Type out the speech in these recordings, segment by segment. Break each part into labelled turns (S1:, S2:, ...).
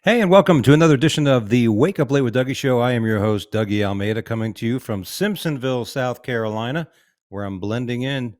S1: Hey, and welcome to another edition of the Wake Up Late with Dougie show. I am your host, Dougie Almeida, coming to you from Simpsonville, South Carolina, where I'm blending in.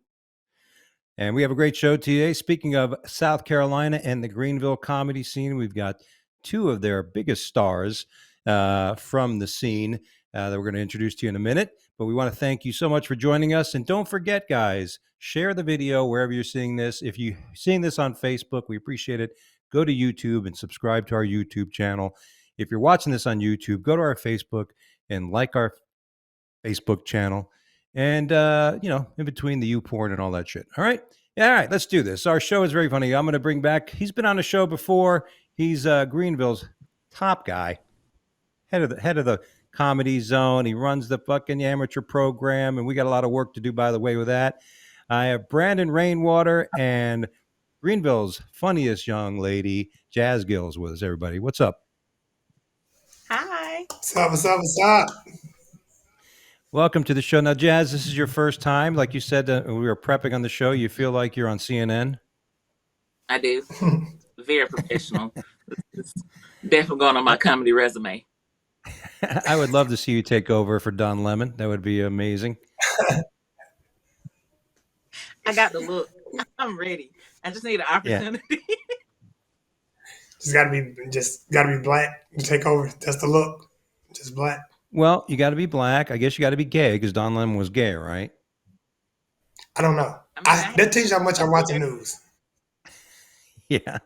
S1: And we have a great show today. Speaking of South Carolina and the Greenville comedy scene, we've got two of their biggest stars from the scene that we're going to introduce to you in a minute. But we want to thank you so much for joining us. And don't forget, guys, share the video wherever you're seeing this. If you're seeing this on Facebook, we appreciate it. Go to YouTube and subscribe to our YouTube channel. If you're watching this on YouTube, go to our Facebook and like our Facebook channel. And, in between the YouPorn and all that shit. All right. Yeah, all right. Let's do this. Our show is very funny. I'm going to bring back, he's been on the show before. He's Greenville's top guy, head of the comedy zone. He runs the fucking amateur program. And we got a lot of work to do, by the way, with that. I have Brandon Rainwater and Greenville's funniest young lady, Jas Gil, with us, everybody. What's up?
S2: Hi.
S3: What's up?
S1: Welcome to the show. Now, Jas, this is your first time. Like you said, we were prepping on the show. You feel like you're on CNN?
S2: I do. Very professional. It's definitely going on my comedy resume.
S1: I would love to see you take over for Don Lemon. That would be amazing.
S2: I got the look. I'm ready. I just need an opportunity.
S3: Yeah. just gotta be black to take over. That's the look. Just black.
S1: Well, you got to be black. I guess you got to be gay because Don Lemon was gay, right?
S3: I don't know. That tells you how much I watch the news.
S1: Yeah.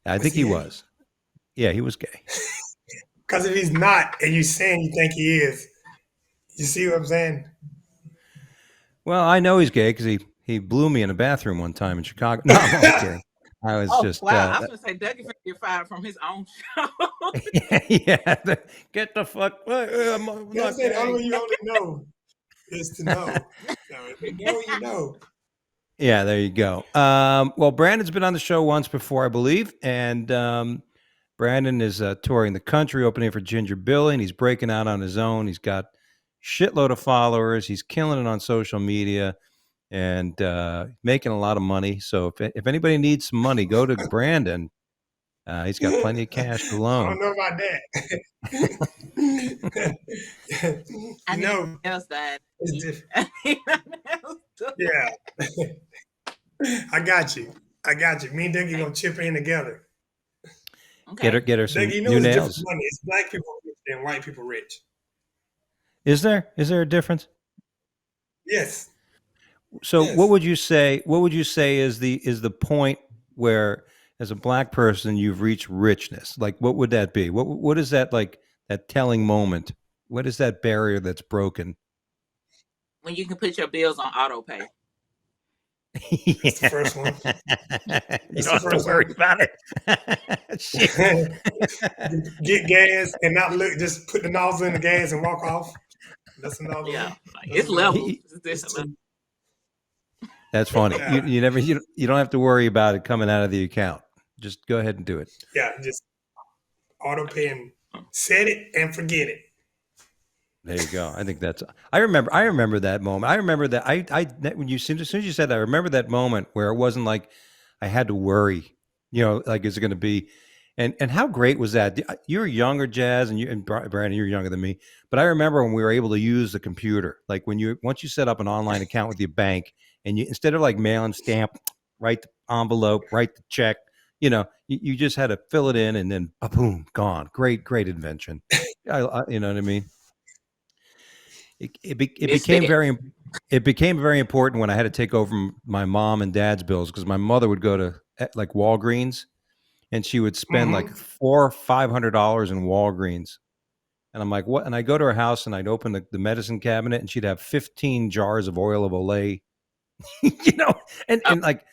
S1: I think he was. Yeah, he was gay.
S3: Because if he's not, and you're saying you think he is, you see what I'm saying?
S1: Well, I know he's gay because he blew me in a bathroom one time in Chicago. No, I'm okay. I was just.
S2: Wow, I was going to say Dougie get fired from his own show.
S1: Yeah. Get the fuck.
S3: I'm not the only way you only know is to know. You know, you know.
S1: Yeah, there you go. Well, Brandon's been on the show once before, I believe, and Brandon is touring the country, opening for Ginger Billy, and he's breaking out on his own. He's got shitload of followers. He's killing it on social media. And making a lot of money. So if anybody needs some money, go to Brandon. He's got plenty of cash to loan.
S3: I don't know about that.
S2: I know else that.
S3: It's different. Yeah. I got you. Me and Dougie gonna chip in together.
S1: Okay. Get her some
S3: Dougie,
S1: new nails.
S3: Money. It's black people rich and white people rich.
S1: Is there a difference?
S3: Yes.
S1: So yes. What would you say is the point where, as a black person, you've reached richness? Like, what would that be? What is that, like, that telling moment? What is that barrier that's broken?
S2: When you can put your bills on auto pay.
S1: Yeah.
S3: That's the first one.
S1: You don't have to worry about it.
S3: Get gas and not look. Just put the nozzle in the gas and walk off. That's another one.
S2: Like, it's level.
S1: That's funny. Yeah. You don't have to worry about it coming out of the account. Just go ahead and do it.
S3: Yeah, just auto pay and set it and forget it.
S1: There you go. I think that's. I remember that moment. I remember that. As soon as you said that, I remember that moment where it wasn't like I had to worry. Like, is it going to be? And how great was that? You're younger, Jas, and Brandon, you're younger than me. But I remember when we were able to use the computer. Like once you set up an online account with your bank. And you, instead of like mail and stamp, write the envelope, write the check, you just had to fill it in and then boom, gone. Great invention. You know what I mean? It became very important when I had to take over my mom and dad's bills, because my mother would go to like Walgreens and she would spend like $400 or $500 in Walgreens. And I'm like, what? And I go to her house and I'd open the medicine cabinet and she'd have 15 jars of oil of Olay. And like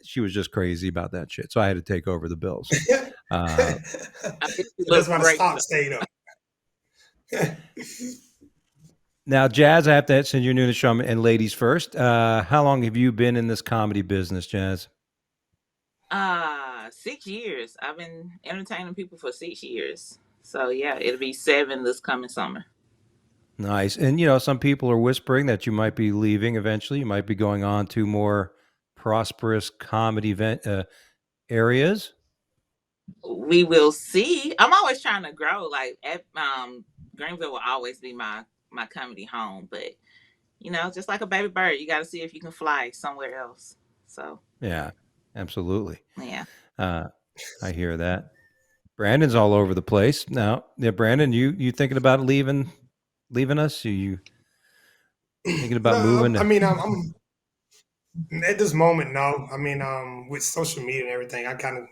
S1: she was just crazy about that shit. So I had to take over the bills.
S3: That's why the stock stayed up.
S1: Now, Jazz, I have to send you new to show, and ladies first. How long have you been in this comedy business, Jazz?
S2: 6 years. I've been entertaining people for 6 years. So yeah, it'll be 7 this coming summer.
S1: Nice. And, some people are whispering that you might be leaving eventually. You might be going on to more prosperous comedy areas.
S2: We will see. I'm always trying to grow. Like Greenville will always be my comedy home, but just like a baby bird, you got to see if you can fly somewhere else. So
S1: Yeah, absolutely.
S2: yeah.
S1: I hear that. Brandon's all over the place now. Yeah, Brandon, you thinking about leaving us? Are you thinking about moving?
S3: I mean, I'm at this moment. No, I mean, with social media and everything, I kind of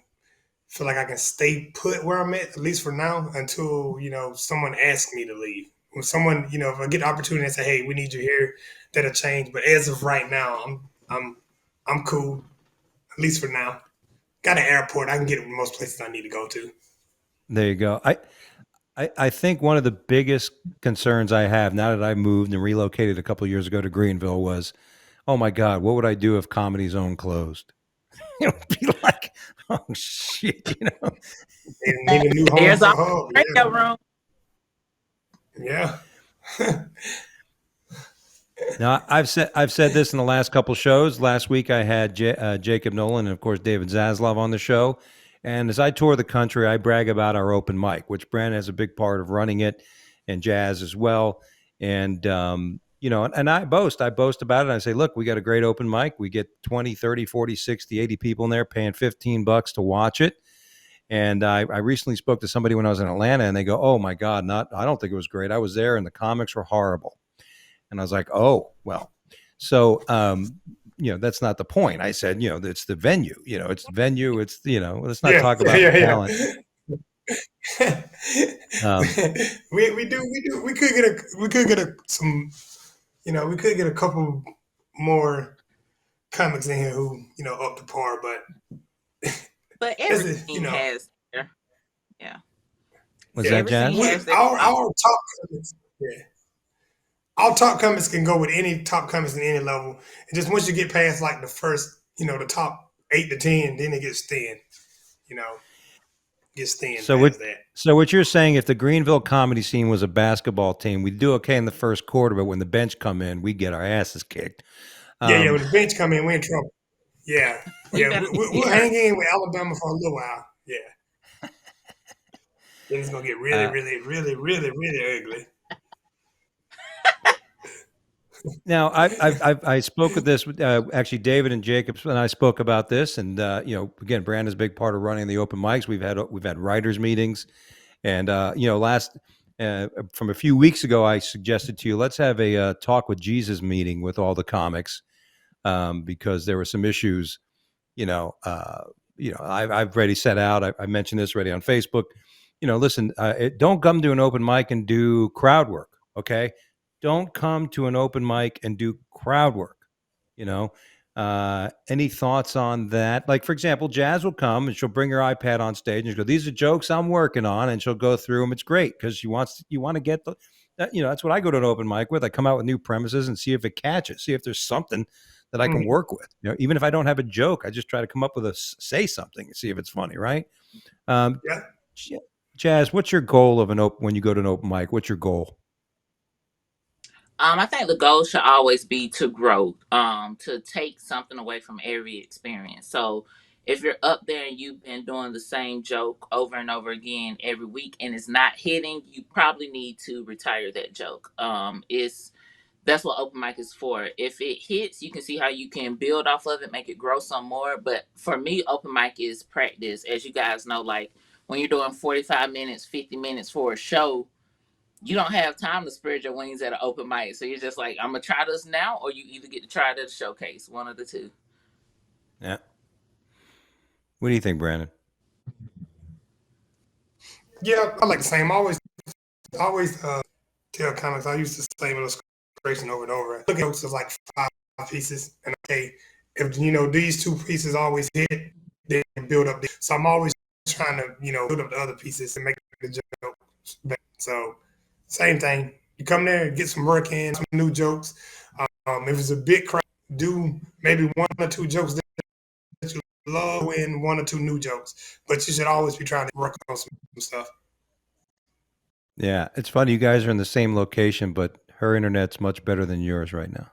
S3: feel like I can stay put where I'm at least for now, until someone asks me to leave. When someone, if I get the opportunity and say, "Hey, we need you here," that'll change. But as of right now, I'm cool, at least for now. Got an airport. I can get to most places I need to go to.
S1: There you go. I think one of the biggest concerns I have now that I moved and relocated a couple of years ago to Greenville was, oh my God, what would I do if Comedy Zone closed? It would be like, oh shit,
S3: And need a new home
S2: There's
S3: for
S2: a
S3: her.
S2: radio room.
S3: Yeah.
S1: Now I've said this in the last couple shows. Last week I had Jacob Nolan and of course David Zaslav on the show, and as I tour the country, I brag about our open mic, which Brandon has a big part of running it, and Jazz as well. And and I boast about it. I say, look, we got a great open mic. We get 20, 30, 40, 60, 80 people in there paying $15 to watch it. And I recently spoke to somebody when I was in Atlanta, and they go, "Oh my God, I don't think it was great. I was there, and the comics were horrible." And I was like, "Oh well." So that's not the point. I said, it's the venue. It's the venue. It's let's not talk about talent.
S3: We could get some, we could get a couple more comics in here who up to par,
S2: but everything has yeah.
S1: Was that Jazz?
S3: Our top comics, yeah. Our top comics can go with any top comics in any level. And just once you get past like the first, the top 8 to 10, then it gets thin. Gets thin.
S1: So what you're saying, if the Greenville comedy scene was a basketball team, we'd do okay in the first quarter, but when the bench come in, we get our asses kicked.
S3: Yeah. When the bench come in, we're in trouble. Yeah. We'll hang in with Alabama for a little while. Yeah. Then it's gonna get really, really, really, really, really ugly.
S1: Now, I spoke with this actually, David and Jacob and I spoke about this, and again, Brandon's a big part of running the open mics. We've had writers meetings, and last from a few weeks ago, I suggested to you, let's have a talk with Jesus meeting with all the comics, because there were some issues. I've already set out. I mentioned this already on Facebook. Listen, don't come to an open mic and do crowd work, okay? Don't come to an open mic and do crowd work. Any thoughts on that? Like, for example, Jazz will come and she'll bring her iPad on stage and she'll go, "These are jokes I'm working on," and she'll go through them. It's great because you want to get that's what I go to an open mic with. I come out with new premises and see if it catches, see if there's something that I can work with. Even if I don't have a joke, I just try to come up with say something and see if it's funny, right? Jazz, what's your goal of when you go to an open mic? What's your goal?
S2: I think the goal should always be to grow, to take something away from every experience. So if you're up there and you've been doing the same joke over and over again every week and it's not hitting, you probably need to retire that joke. That's what open mic is for. If it hits, you can see how you can build off of it, make it grow some more. But for me, open mic is practice. As you guys know, like when you're doing 45 minutes, 50 minutes for a show, you don't have time to spread your wings at an open mic. So you're just like, I'm going to try this now, or you either get to try it at a showcase, one of the two.
S1: Yeah. What do you think, Brandon?
S3: Yeah, I like the same. I always tell comics, I use the same illustration over and over. Look at jokes as like 5 pieces. And okay, if these 2 pieces always hit, then build up. So I'm always trying to, build up the other pieces and make the joke better. So same thing. You come there, get some work in, some new jokes. If it's a big crowd, do maybe one or two jokes that you love and one or two new jokes. But you should always be trying to work on some stuff.
S1: Yeah, it's funny. You guys are in the same location, but her internet's much better than yours right now.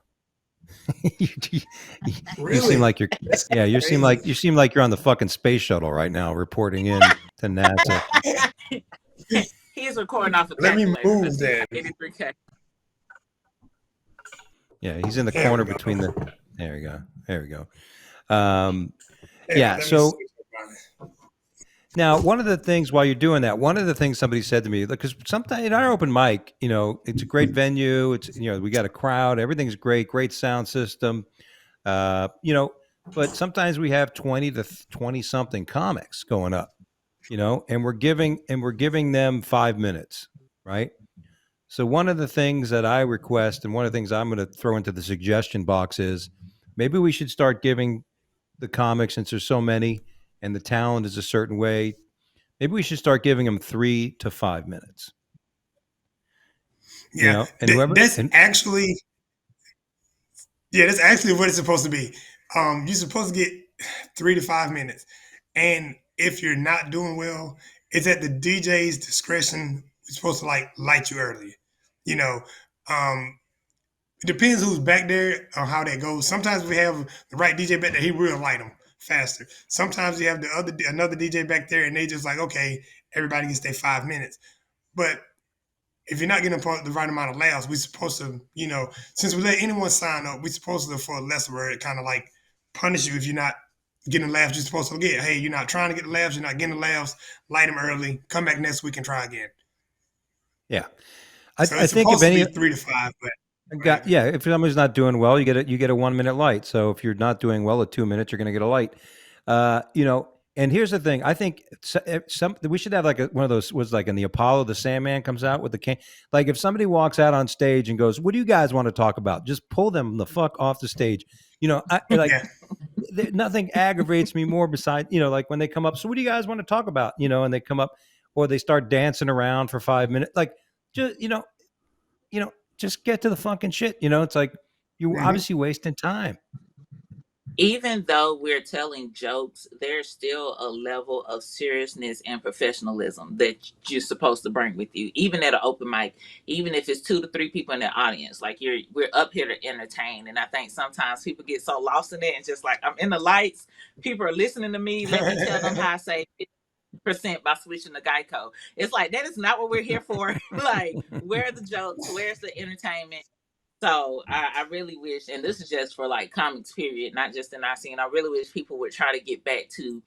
S1: you, you- you seem
S3: Really?
S1: like you're.
S3: That's
S1: Yeah,
S3: crazy.
S1: you seem like you're on the fucking space shuttle right now, reporting in to NASA.
S2: He's recording off a
S3: Let me
S2: calculator, a
S3: move that.
S2: 283K.
S1: Yeah, he's in the
S3: There we
S1: corner
S3: go.
S1: between the. There we go. There we go. Um,
S3: Hey,
S1: yeah.
S3: let me
S1: So
S3: switch my
S1: now, one of the things while you're doing that, one of the things somebody said to me, because sometimes in our open mic, it's a great venue. It's we got a crowd, everything's great, great sound system. Uh, you know, but sometimes we have 20 to 20 something comics going up, and we're giving them 5 minutes, right? So one of the things that I request, and one of the things I'm going to throw into the suggestion box is maybe we should start giving the comics, since there's so many and the talent is a certain way. Maybe we should start giving them 3 to 5 minutes.
S3: Yeah,
S1: And whoever
S3: that's
S1: and
S3: actually that's actually what it's supposed to be. You're supposed to get 3 to 5 minutes, and if you're not doing well, it's at the DJ's discretion. We're supposed to like light you early. You know, um, it depends who's back there or how that goes. Sometimes we have the right DJ back there; he will light them faster. Sometimes you have another DJ back there, and they just like, okay, everybody can stay 5 minutes. But if you're not getting the right amount of laughs, we're supposed to, since we let anyone sign up, we're supposed to, for a lesser word, kind of like punish you if you're not getting the laughs you're supposed to get. Hey, you're not trying to get the laughs, you're not getting the laughs, light them early, come back next week and try again.
S1: yeah,
S3: So
S1: I
S3: it's
S1: think if
S3: supposed to be
S1: any
S3: 3 to 5, but
S1: got yeah, if somebody's not doing well, you get a 1 minute light. So if you're not doing well at 2 minutes, you're going to get a light. And here's the thing: I think we should have like one of those was like in the Apollo, the Sandman comes out with the can. Like if somebody walks out on stage and goes, "What do you guys want to talk about?" Just pull them the fuck off the stage. Like
S3: yeah.
S1: nothing aggravates me more besides like when they come up. So what do you guys want to talk about? And they come up or they start dancing around for 5 minutes. Like just just get to the fucking shit. It's like you're
S3: Mm-hmm.
S1: obviously wasting time.
S2: Even though we're telling jokes, there's still a level of seriousness and professionalism that you're supposed to bring with you, even at an open mic, even if it's 2 to 3 people in the audience. Like we're up here to entertain, and I think sometimes people get so lost in it and just like I'm in the lights, people are listening to me. Let me tell them how I say percent by switching to Geico. It's like that is not what we're here for. Like, where are the jokes? Where's the entertainment? So I really wish, and this is just for like comics, period, not just in our scene. I really wish people would try to get back to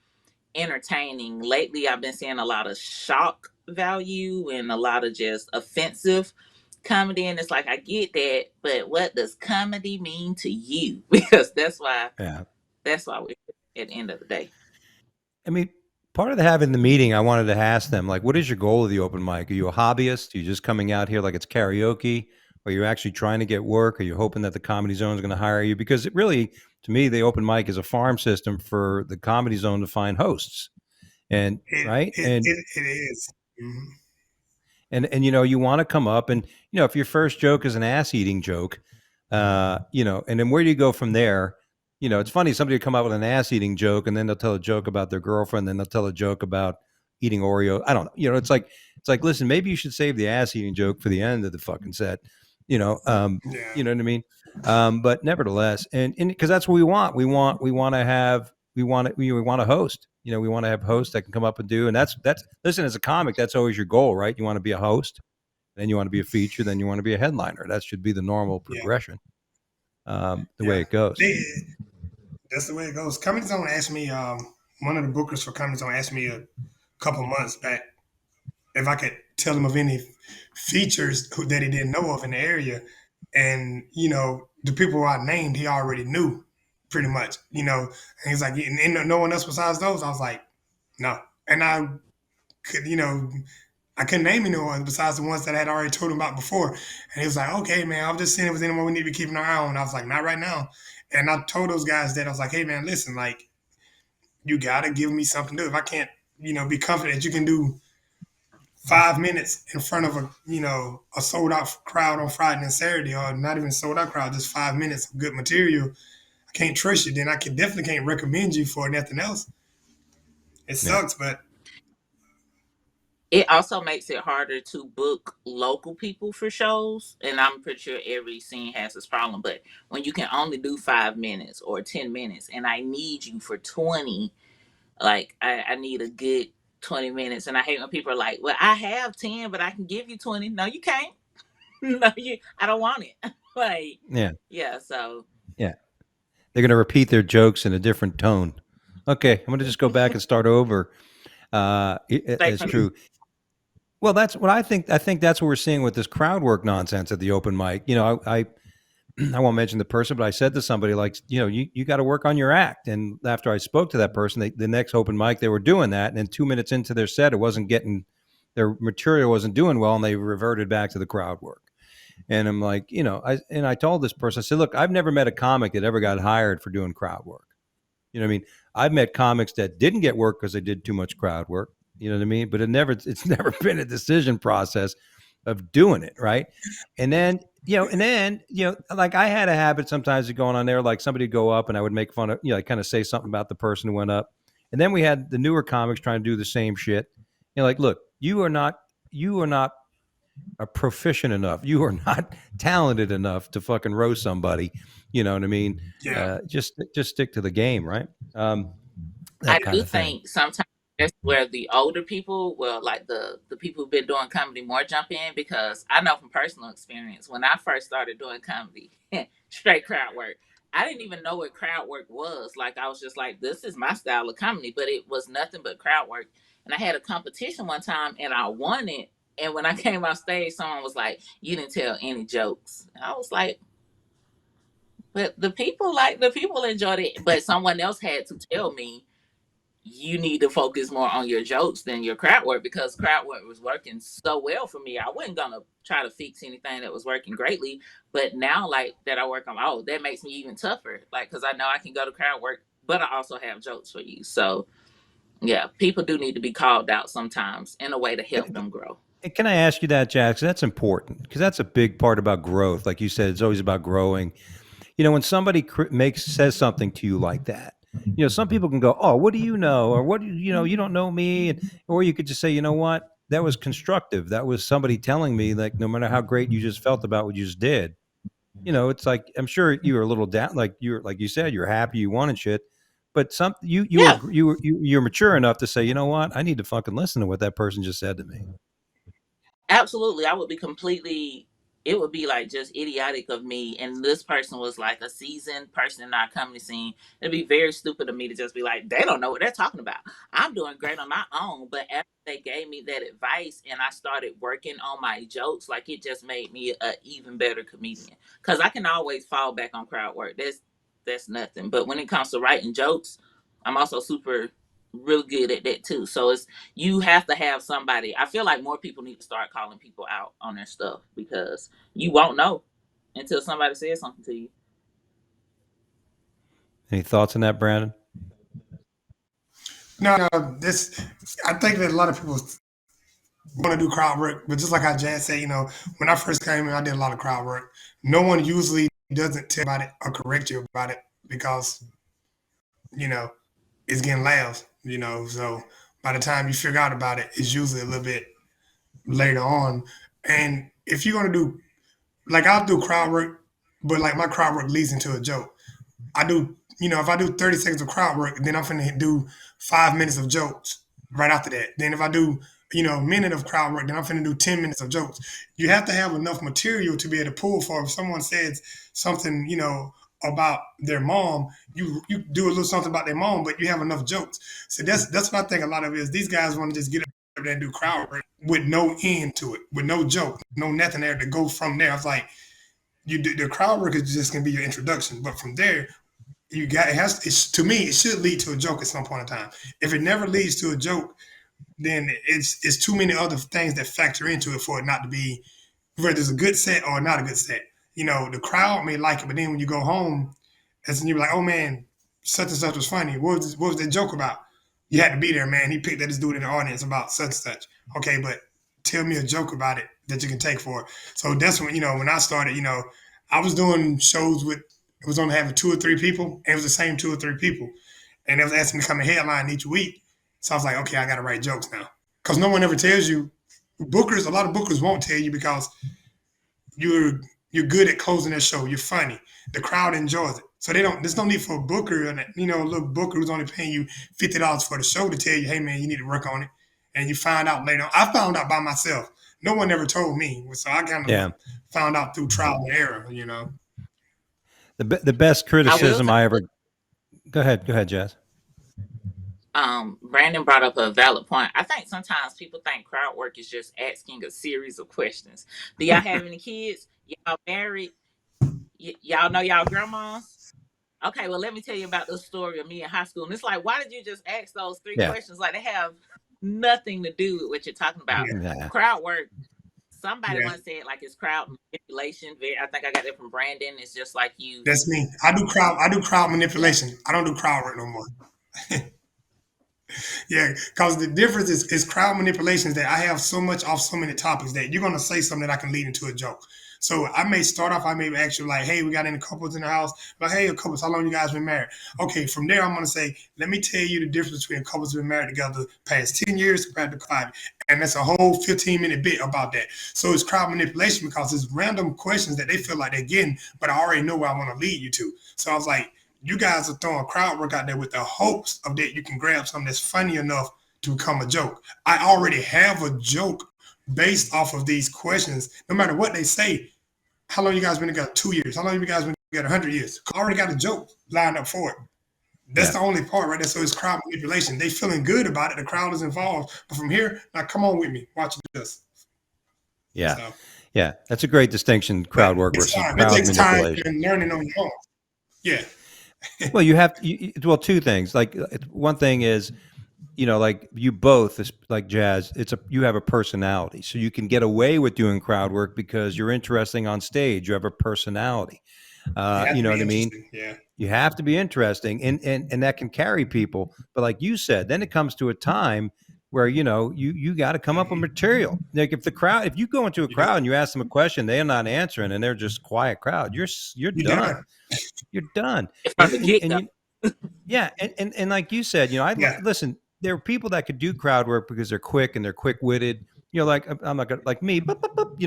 S2: entertaining. Lately, I've been seeing a lot of shock value and a lot of just offensive comedy, and it's like I get that, but what does comedy mean to you? Because
S1: Yeah.
S2: that's why we're at the end of the day.
S1: I mean, part of the having the meeting, I wanted to ask them, like, what is your goal of the open mic? Are you a hobbyist? Are you just coming out here like it's karaoke? Are you actually trying to get work? Are you hoping that the Comedy Zone is going to hire you? Because it really, to me, the open mic is a farm system for the Comedy Zone to find hosts. And
S3: it,
S1: right.
S3: it,
S1: And
S3: it, it is. Mm-hmm.
S1: you want to come up and if your first joke is an ass eating joke, and then where do you go from there? It's funny, somebody will come up with an ass eating joke and then they'll tell a joke about their girlfriend, then they'll tell a joke about eating Oreo. I don't know. It's like listen, maybe you should save the ass eating joke for the end of the fucking set. you know um
S3: Yeah.
S1: you know what I mean. But nevertheless, and because that's what we want to have. We want to host. We want to have hosts that can come up and do. And that's listen, as a comic, that's always your goal, right? You want to be a host, then you want to be a feature, then you want to be a headliner. That should be the normal
S3: Yeah.
S1: progression, the way
S3: Yeah.
S1: it goes.
S3: That's the way it goes. Comedy Zone asked me, one of the bookers for Comedy Zone asked me a couple months back if I could tell him of any features that he didn't know of in the area. And, the people I named, he already knew pretty much, And he's like, and no one else besides those? I was like, no. And I could, I couldn't name anyone besides the ones that I had already told him about before. And he was like, okay, man, I'm just seeing if there's anyone we need to be keeping our eye on. And I was like, not right now. And I told those guys that I was like, hey, man, listen, like, you got to give me something to do. If I can't, be confident that you can do 5 minutes in front of a sold out crowd on Friday and Saturday, or not even sold out crowd, just 5 minutes of good material, I can't trust you. Then I can definitely can't recommend you for nothing else. It
S1: Yeah.
S3: sucks, but
S2: It also makes it harder to book local people for shows, and I'm pretty sure every scene has this problem. But when you can only do 5 minutes or 10 minutes, and I need you for 20, like I need a good 20 minutes, and I hate when people are like, "Well, I have 10, but I can give you 20." No, you can't. No, I don't want it. Like,
S1: Yeah.
S2: yeah. So
S1: Yeah. They're going to repeat their jokes in a different tone. Okay, I'm going to just go back and start over.
S2: straight
S1: It's
S2: from
S1: true. Well, that's what I think. I think that's what we're seeing with this crowd work nonsense at the open mic. I won't mention the person, but I said to somebody like, you got to work on your act. And after I spoke to that person, the next open mic, they were doing that. And then 2 minutes into their set, their material wasn't doing well. And they reverted back to the crowd work. And I'm like, I told this person, I said, look, I've never met a comic that ever got hired for doing crowd work. You know what I mean? I've met comics that didn't get work because they did too much crowd work. You know what I mean? But it's never been a decision process of doing it, right? And then, like I had a habit sometimes of going on there, like somebody would go up and I would make fun of, I kind of say something about the person who went up. And then we had the newer comics trying to do the same shit. Like, look, you are not are proficient enough. You are not talented enough to fucking roast somebody. You know what I mean?
S3: yeah.
S1: Just stick to the game, right?
S2: I
S1: That kind
S2: do
S1: of thing.
S2: think sometimes that's where the older people, well, like the people who've been doing comedy more jump in, because I know from personal experience when I first started doing comedy, straight crowd work. I didn't even know what crowd work was. Like I was just like, this is my style of comedy, but it was nothing but crowd work. And I had a competition one time and I won it. And when I came off stage, someone was like, "You didn't tell any jokes." And I was like, "But the people enjoyed it." But someone else had to tell me you need to focus more on your jokes than your crowd work, because crowd work was working so well for me. I wasn't gonna try to fix anything that was working greatly, but now like that I work on, oh, that makes me even tougher. Like because I know I can go to crowd work, but I also have jokes for you. So yeah, people do need to be called out sometimes in a way to help them grow.
S1: Can I ask you that, Jack? 'Cause that's important because that's a big part about growth. Like you said, it's always about growing. When somebody says something to you like that, some people can go, "Oh, what do you know?" Or "What do you don't know me," or you could just say, "You know what? That was constructive. That was somebody telling me, like, no matter how great you just felt about what you just did." It's like I'm sure you were a little down, like you said, you're happy, you wanted shit, but
S2: Yeah,
S1: you're mature enough to say, you know what, I need to fucking listen to what that person just said to me.
S2: absolutely. I would be completely, it would be like just idiotic of me. And this person was like a seasoned person in our comedy scene. It'd be very stupid of me to just be like, they don't know what they're talking about. I'm doing great on my own. But after they gave me that advice and I started working on my jokes, like it just made me an even better comedian. Because I can always fall back on crowd work. That's nothing. But when it comes to writing jokes, I'm also super real good at that too. So it's, you have to have somebody. I feel like more people need to start calling people out on their stuff, because you won't know until somebody says something to you.
S1: Any thoughts on that, Brandon?
S3: No, no, this. I think that a lot of people want to do crowd work, but just like how Jazz said, when I first came in, I did a lot of crowd work. No one usually doesn't tell about it or correct you about it because you know it's getting laughs. So by the time you figure out about it, it's usually a little bit later on. And if you're gonna do like I'll do crowd work, but like my crowd work leads into a joke. I do, if I do 30 seconds of crowd work, then I'm finna do 5 minutes of jokes right after that. Then if I do, a minute of crowd work, then I'm finna do 10 minutes of jokes. You have to have enough material to be able to pull for. If someone says something, about their mom, you do a little something about their mom, but you have enough jokes. So that's what I think a lot of it is. These guys want to just get up there and do crowd work with no end to it, with no joke, no nothing there to go from there. I was like, you do the crowd work is just gonna be your introduction, but from there you got it has it's to me it should lead to a joke at some point in time. If it never leads to a joke, then it's too many other things that factor into it for it not to be whether it's a good set or not a good set. The crowd may like it, but then when you go home, and you're like, oh man, such and such was funny. What was that joke about? You had to be there, man. He picked at this dude in the audience about such and such. Okay, but tell me a joke about it that you can take for it. So that's when, when I started, I was doing shows with, it was only having 2 or 3 people, and it was the same 2 or 3 people. And they was asking me to come and headline each week. So I was like, okay, I got to write jokes now. Because no one ever tells you, bookers, a lot of bookers won't tell you because you're you're good at closing their show. You're funny. The crowd enjoys it. So they don't. There's no need for a booker and a little booker who's only paying you $50 for the show to tell you, hey man, you need to work on it. And you find out later. I found out by myself. No one ever told me. So I kind of found out through trial and error.
S1: The best criticism I ever. Go ahead, Jazz.
S2: Brandon brought up a valid point. I think sometimes people think crowd work is just asking a series of questions. Do y'all have any kids? Y'all married? Y'all know y'all grandmas? Okay, well, let me tell you about the story of me in high school. And it's like, why did you just ask those 3 questions? Like, they have nothing to do with what you're talking about. Yeah. Crowd work. Somebody once said, like, it's crowd manipulation. I think I got that from Brandon. It's just like you.
S3: That's me. I do crowd manipulation. I don't do crowd work no more. Yeah, because the difference is crowd manipulation is that I have so much off so many topics that you're going to say something that I can lead into a joke. So I may start off, I may ask you like, hey, we got any couples in the house? Like, hey, couples, how long you guys been married? Okay, from there, I'm going to say, let me tell you the difference between couples who been married together past 10 years compared to 5. And that's a whole 15-minute bit about that. So it's crowd manipulation because it's random questions that they feel like they're getting, but I already know where I want to lead you to. So I was like, you guys are throwing crowd work out there with the hopes of that you can grab something that's funny enough to become a joke. I already have a joke based off of these questions. No matter what they say, how long you guys been together? 2 years. How long you guys been together? 100 years. I already got a joke lined up for it. That's the only part right there. So it's crowd manipulation. They feeling good about it. The crowd is involved. But from here, now come on with me. Watch this.
S1: Yeah. So, yeah. That's a great distinction, crowd work versus crowd manipulation. It takes time
S3: and learning on your own. Yeah.
S1: Well, you have well, 2 things. Like, one thing is, like you both, like Jazz, you have a personality, so you can get away with doing crowd work because you're interesting on stage. You have a personality. You know what I mean?
S3: Yeah.
S1: You have to be interesting, and that can carry people. But like you said, then it comes to a time where you got to come up with material. Like if you go into a crowd and you ask them a question, they're not answering, and they're just quiet crowd, you're done. You're done. And like you said, listen. There are people that could do crowd work because they're quick and they're quick-witted. Like I'm not gonna like me, but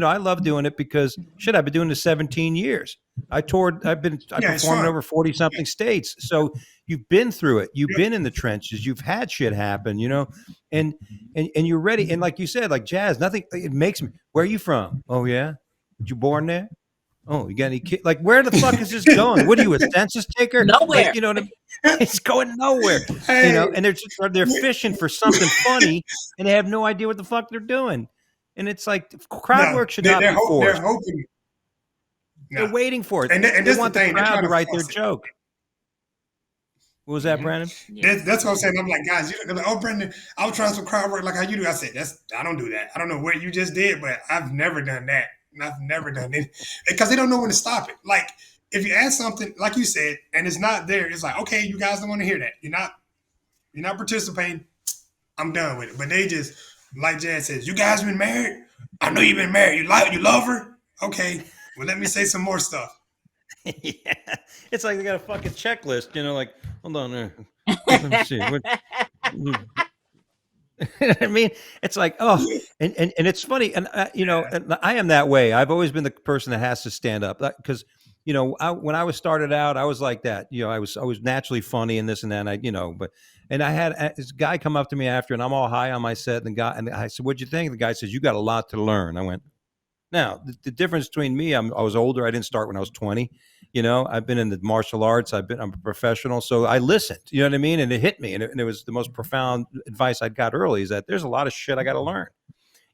S1: I love doing it because I've been doing this 17 years. I performed in over 40 something states. So you've been through it. You've been in the trenches. You've had shit happen, and you're ready. And like you said, like Jazz, nothing. It makes me. Where are you from? Oh yeah, you born there? Oh, you got any kids? Like, where the fuck is this going? What are you, a census taker?
S2: Nowhere.
S1: Like, what I mean? It's going nowhere. Hey. And they're fishing for something funny, and they have no idea what the fuck they're doing. And it's like crowd work should not be forced.
S3: They're hoping.
S1: They're waiting for it.
S3: And
S1: they want the crowd to write their joke. What was that, Brandon?
S3: That's what I'm saying. I'm like, guys, they're like, oh, Brandon, I'll try some crowd work like how you do. I said, I don't do that. I don't know what you just did, but I've never done that. I've never done it because they don't know when to stop it. Like if you ask something, like you said, and it's not there, it's like, okay, you guys don't want to hear that. You're not participating. I'm done with it. But they just, like Jazz says, you guys been married? I know you've been married. You love her? Okay. Well, let me say some more stuff.
S1: Yeah. It's like they got a fucking checklist, like, hold on there. Let me see. I mean, it's like, and it's funny. And, and I am that way. I've always been the person that has to stand up because, when I was started out, I was like that. I was naturally funny and this and that. And I had this guy come up to me after, and I'm all high on my set. And I said, what'd you think? The guy says, you got a lot to learn. I went, now, the difference between me, I was older. I didn't start when I was 20. I've been in the martial arts. I'm a professional. So I listened, you know what I mean? And it hit me. And it was the most profound advice I got early is that there's a lot of shit I got to learn,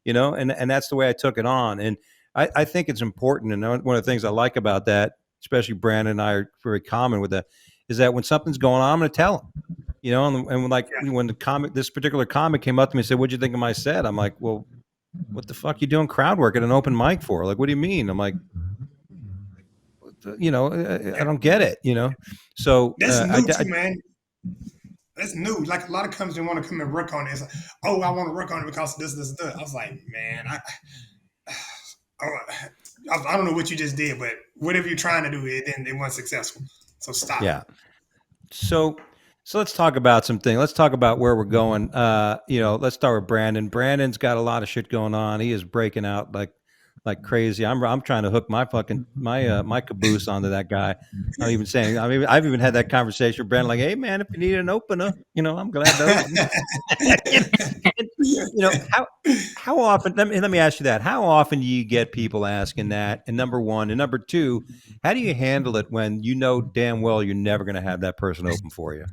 S1: and that's the way I took it on. And I think it's important. And one of the things I like about that, especially Brandon and I are very common with that, is that when something's going on, I'm going to tell him, and when this particular comic came up to me and said, what'd you think of my set? I'm like, well, what the fuck you doing crowd work at an open mic for? Like, what do you mean? I'm like, I don't get it, So
S3: that's new too, man. That's new. Like a lot of companies want to come and work on it. It's like, oh, I want to work on it because this. I was like, man, oh, I don't know what you just did, but whatever you're trying to do, it wasn't successful. So stop it.
S1: Yeah. So let's talk about something. Let's talk about where we're going. Let's start with Brandon. Brandon's got a lot of shit going on. He is breaking out like crazy. I'm trying to hook my caboose onto that guy. I'm even saying. I mean, I've even had that conversation with Brandon. Like, hey man, if you need an opener, I'm glad to open. And, how often? Let me ask you that. How often do you get people asking that? And number one, and number two, how do you handle it when you know damn well you're never going to have that person open for you?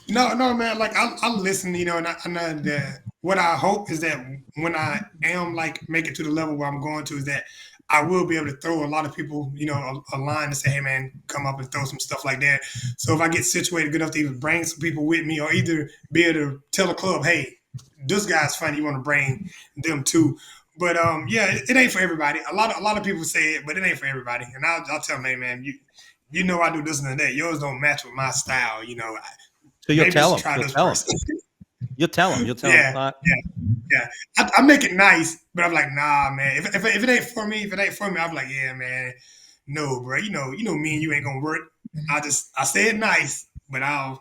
S3: No, no, man. Like I listen, and what I hope is that when I am like make it to the level where I'm going to, is that I will be able to throw a lot of people, a line to say, hey, man, come up and throw some stuff like that. So if I get situated good enough to either bring some people with me, or either be able to tell a club, hey, this guy's funny, you want to bring them too. But yeah, it ain't for everybody. A lot of people say it, but it ain't for everybody. And I'll tell them, hey, man, I do this and that. Yours don't match with my style.
S1: So you'll
S3: Maybe
S1: tell
S3: just
S1: them.
S3: try
S1: You'll
S3: this
S1: tell them.
S3: person.
S1: You'll tell them. You'll tell them.
S3: Yeah, yeah. I make it nice, but I'm like, nah, man. If it ain't for me, I'm like, yeah, man. No, bro. Me and you ain't gonna work. I say it nice, but I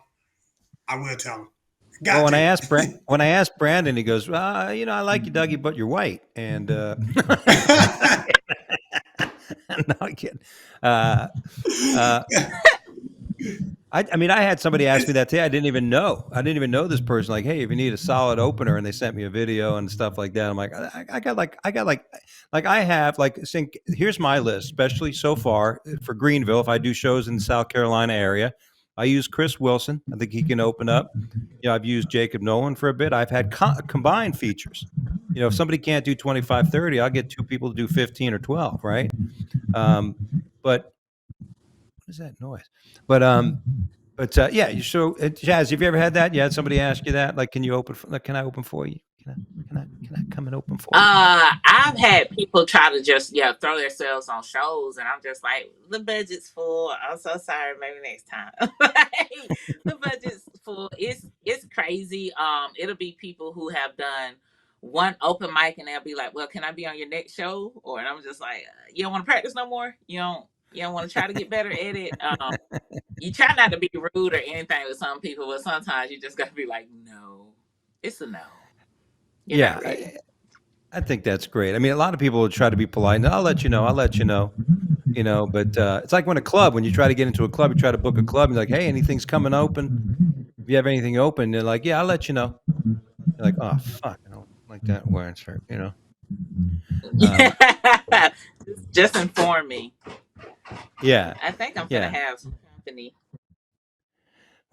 S3: will tell him.
S1: Well,
S3: Got to.
S1: when I asked Brandon, he goes, I like you, Dougie, but you're white. And no, I'm kidding. Uh, uh, I mean, I had somebody ask me that today. I didn't even know. I didn't even know this person. Like, hey, if you need a solid opener, and they sent me a video and stuff like that. I'm like, I have like, think. Here's my list, especially so far for Greenville. If I do shows in the South Carolina area, I use Chris Wilson. I think he can open up. I've used Jacob Nolan for a bit. I've had combined features. If somebody can't do 25, 30, I'll get two people to do 15 or 12, right? But what is that noise? But yeah. So, Jazz, have you ever had that? You had somebody ask you that, like, can you open? Like, can I open for you? Can I come and open for you?
S2: I've had people try to just throw themselves on shows, and I'm just like, the budget's full. I'm so sorry. Maybe next time. Like, the budget's full. It's crazy. It'll be people who have done one open mic, and they'll be like, well, can I be on your next show? And I'm just like, you don't want to practice no more. You don't want to try to get better at it. You try not to be rude or anything with some people, but sometimes you just got to be like, no, it's a no. You're not
S1: Yeah,
S2: ready.
S1: I think that's great. I mean, a lot of people would try to be polite. And I'll let you know. I'll let you know. But it's like when you try to get into a club, you try to book a club. You're like, hey, anything's coming open? If you have anything open, they're like, yeah, I'll let you know. You're like, oh fuck, I don't like that word, sir. Um,
S2: Just inform me.
S1: yeah,
S2: I think I'm gonna
S1: yeah.
S2: have some company.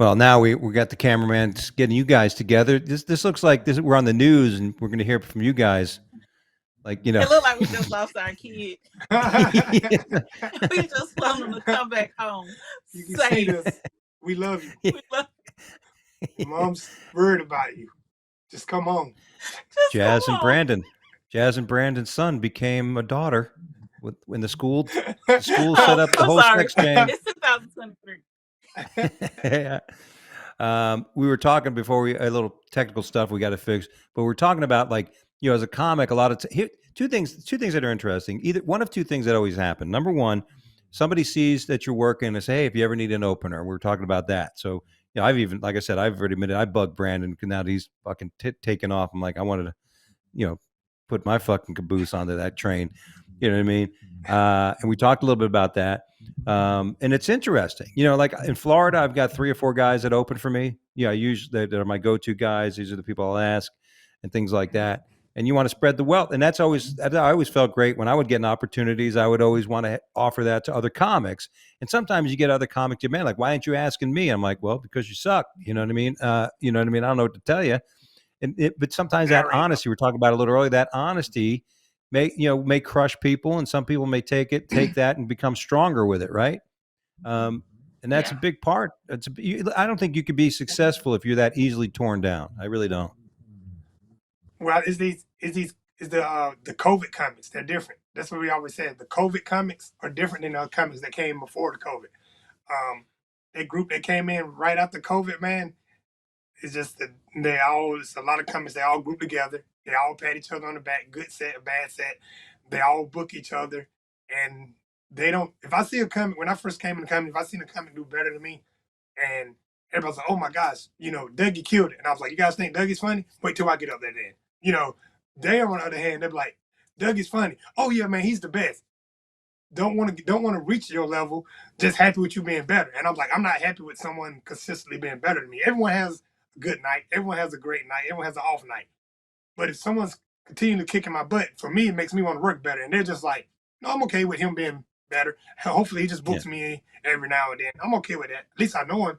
S1: Well, now we got the cameraman getting you guys together. This looks like we're on the news, and we're going to hear from you guys. Like,
S2: It looked like we just lost our kid. We just want them to come back home.
S3: You can
S2: Safe.
S3: see this. We love you.
S2: We love
S3: Mom's worried about you. Just come home.
S2: just
S1: Jazz
S2: come
S1: and
S2: on.
S1: Brandon. Jazz and Brandon's son became a daughter when the school set up the
S2: I'm
S1: whole
S2: sorry.
S1: sex change.
S2: It's 2023.
S1: Yeah. We were talking before a little technical stuff we got to fix, but we're talking about, like, as a comic, a lot of here, two things that are interesting. Either one of two things that always happen. Number one, somebody sees that you're working and say, hey, if you ever need an opener, we're talking about that. So, I've even, like I said, I've already admitted I bugged Brandon because now that he's fucking taken off. I'm like, I wanted to, put my fucking caboose onto that train. You know what I mean? And we talked a little bit about that. And it's interesting, like in Florida, I've got 3 or 4 guys that open for me. I usually, that are my go-to guys. These are the people I'll ask and things like that. And you want to spread the wealth. And I always felt great when I would get opportunities. I would always want to offer that to other comics. And sometimes you get other comics, man, like, why aren't you asking me? I'm like, well, because you suck. You know what I mean? You know what I mean? I don't know what to tell you. But sometimes that
S3: Narrate.
S1: honesty, we were talking about a little earlier, that honesty may crush people, and some people may take that and become stronger with it, right? And that's a big part. I don't think you could be successful if you're that easily torn down. I really don't.
S3: Well, is the COVID comics? They're different. That's what we always said. The COVID comics are different than the comics that came before the COVID. Um, that group that came in right after COVID, man, it's just that they all, it's a lot of companies, they all group together. They all pat each other on the back, good set, bad set. They all book each other. And they don't, if I see a company, when I first came in the company, if I seen a company do better than me, and everybody's like, oh my gosh, Dougie killed it. And I was like, you guys think Dougie's funny? Wait till I get up there then. They on the other hand, they're like, Dougie's funny. Oh yeah, man, he's the best. Don't want to reach your level, just happy with you being better. And I'm like, I'm not happy with someone consistently being better than me. Everyone has a good night, everyone has a great night, everyone has an off night. But if someone's continuing to kick in my butt, for me, it makes me want to work better. And they're just like, no, I'm okay with him being better. Hopefully he just books me every now and then. I'm okay with that. At least I know him.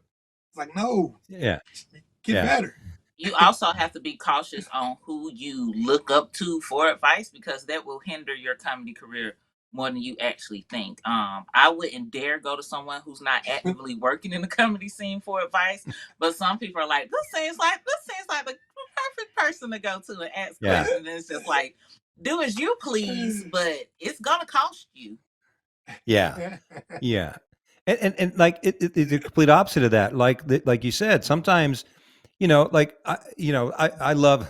S3: It's like, no, get better.
S2: You also have to be cautious on who you look up to for advice, because that will hinder your comedy career more than you actually think. I wouldn't dare go to someone who's not actively working in the comedy scene for advice, but some people are like, this seems like the perfect person to go to and ask questions. And it's just like, do as you please, but it's gonna cost you.
S1: Yeah. And like it's the complete opposite of that. Like you said, sometimes, I love.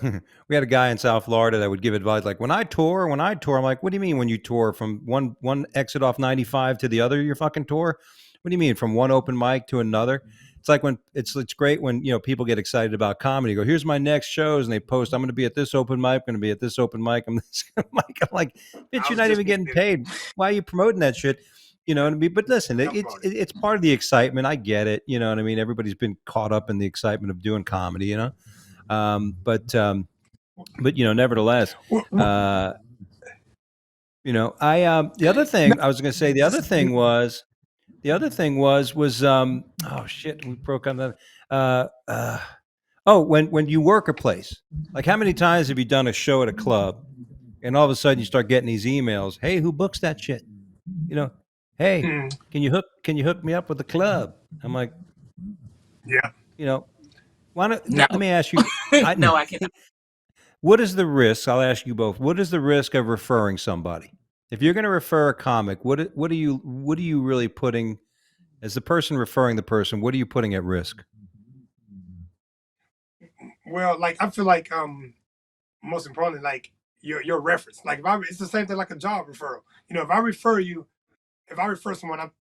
S1: We had a guy in South Florida that would give advice like, when I tour, I'm like, what do you mean when you tour from one exit off 95 to the other? Your fucking tour? What do you mean from one open mic to another? It's like when it's great when people get excited about comedy. Go, here's my next shows, and they post, I'm going to be at this open mic, I'm going to be at this open mic, I'm this mic. I'm like, bitch, you're not even getting paid. Why are you promoting that shit? You know what I mean? But listen, it's part of the excitement. I get it. You know what I mean? Everybody's been caught up in the excitement of doing comedy, but nevertheless, the other thing I was going to say, the other thing was, oh shit, we broke on that. When you work a place, like how many times have you done a show at a club and all of a sudden you start getting these emails? Hey, who books that shit? Hey, can you hook me up with the club? I'm like,
S3: yeah.
S1: Why don't let me ask you?
S2: No, I cannot.
S1: What is the risk? I'll ask you both. What is the risk of referring somebody? If you're going to refer a comic, what are you really putting as the person referring the person? What are you putting at risk?
S3: Well, like I feel like most importantly, like your reference. Like it's the same thing like a job referral. If I refer someone, I'm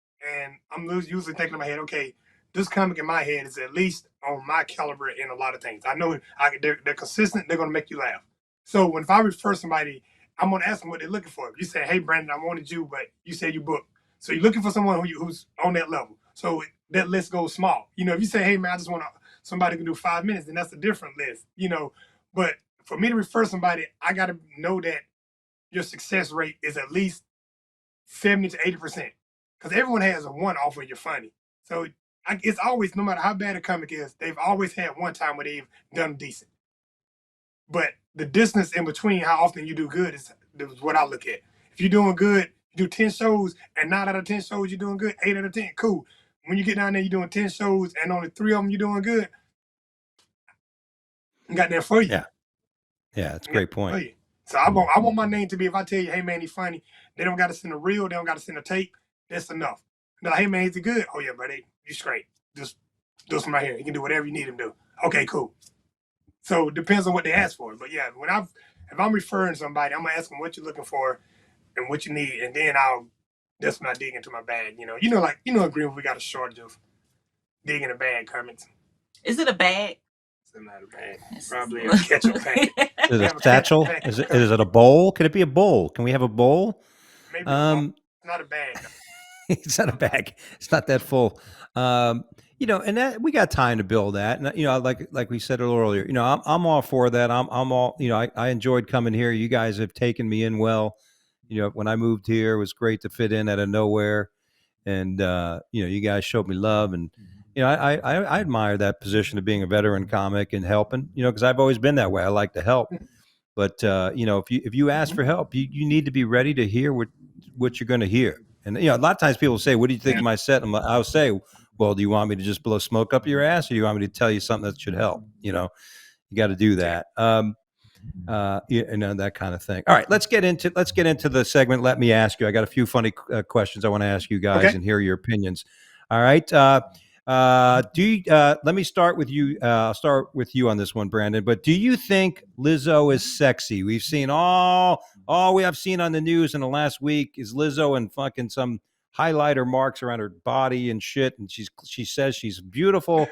S3: usually thinking in my head, okay, this comic in my head is at least on my caliber in a lot of things. I know they're consistent. They're gonna make you laugh. So if I refer somebody, I'm gonna ask them what they're looking for. If you say, hey Brandon, I wanted you, but you said you booked. So you're looking for someone who's on that level. So that list goes small. If you say, hey man, I just want somebody who can do 5 minutes, then that's a different list. But for me to refer somebody, I gotta know that your success rate is at least 70 to 80%. Because everyone has a one off when you're funny. So it's always, no matter how bad a comic is, they've always had one time where they've done decent. But the distance in between how often you do good is what I look at. If you're doing good, you do 10 shows, and 9 out of 10 shows you're doing good, 8 out of 10, cool. When you get down there, you're doing 10 shows, and only 3 of them you're doing good, I got there for you.
S1: Yeah, that's a great point.
S3: So I want my name to be, if I tell you, hey man, he's funny, they don't got to send a reel, they don't got to send a tape, that's enough. They're like, hey man, is he good? Oh yeah, buddy, you straight. Just do some right here. He can do whatever you need him to do. Okay, cool. So it depends on what they ask for. But yeah, if I'm referring somebody, I'm gonna ask them what you're looking for and what you need, and then that's when I dig into my bag. Agreement, we got a shortage of digging a bag comments.
S2: Is it a bag?
S3: It's not a bag. Probably a ketchup packet.
S1: Is it a satchel? Is it a bowl? Can it be a bowl? Can we have a bowl?
S3: Maybe a bowl. It's not a bag.
S1: It's not a bag. It's not that full. And that we got time to build that. And like we said earlier, I'm all for that. I'm all, I enjoyed coming here. You guys have taken me in well. When I moved here, it was great to fit in out of nowhere, and you guys showed me love, and I admire that position of being a veteran comic and helping. Because I've always been that way. I like to help, but if you ask for help, you need to be ready to hear what you're going to hear. And a lot of times people say, "What do you think of my set?" And I'll say, "Well, do you want me to just blow smoke up your ass, or do you want me to tell you something that should help?" You got to do that. That kind of thing. All right, let's get into the segment. Let me ask you. I got a few funny questions I want to ask you guys and hear your opinions. All right. Let me start with you. I'll start with you on this one, Brandon. But do you think Lizzo is sexy? We've seen all we have seen on the news in the last week is Lizzo and fucking some highlighter marks around her body and shit, and she says she's beautiful,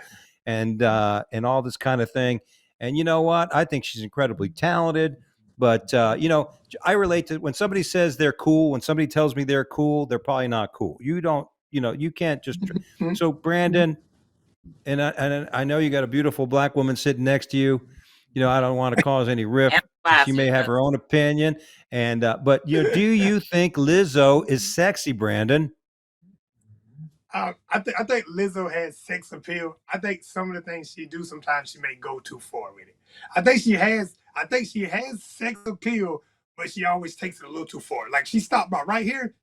S1: and all this kind of thing. And you know what? I think she's incredibly talented. But I relate to when somebody says they're cool. When somebody tells me they're cool, they're probably not cool. You don't. You can't just. So Brandon, and I know you got a beautiful black woman sitting next to you. I don't want to cause any rift. She may have her own opinion, but do you think Lizzo is sexy, Brandon?
S3: I think Lizzo has sex appeal. I think some of the things she do sometimes she may go too far with it. I think she has sex appeal, but she always takes it a little too far. Like she stopped about right here,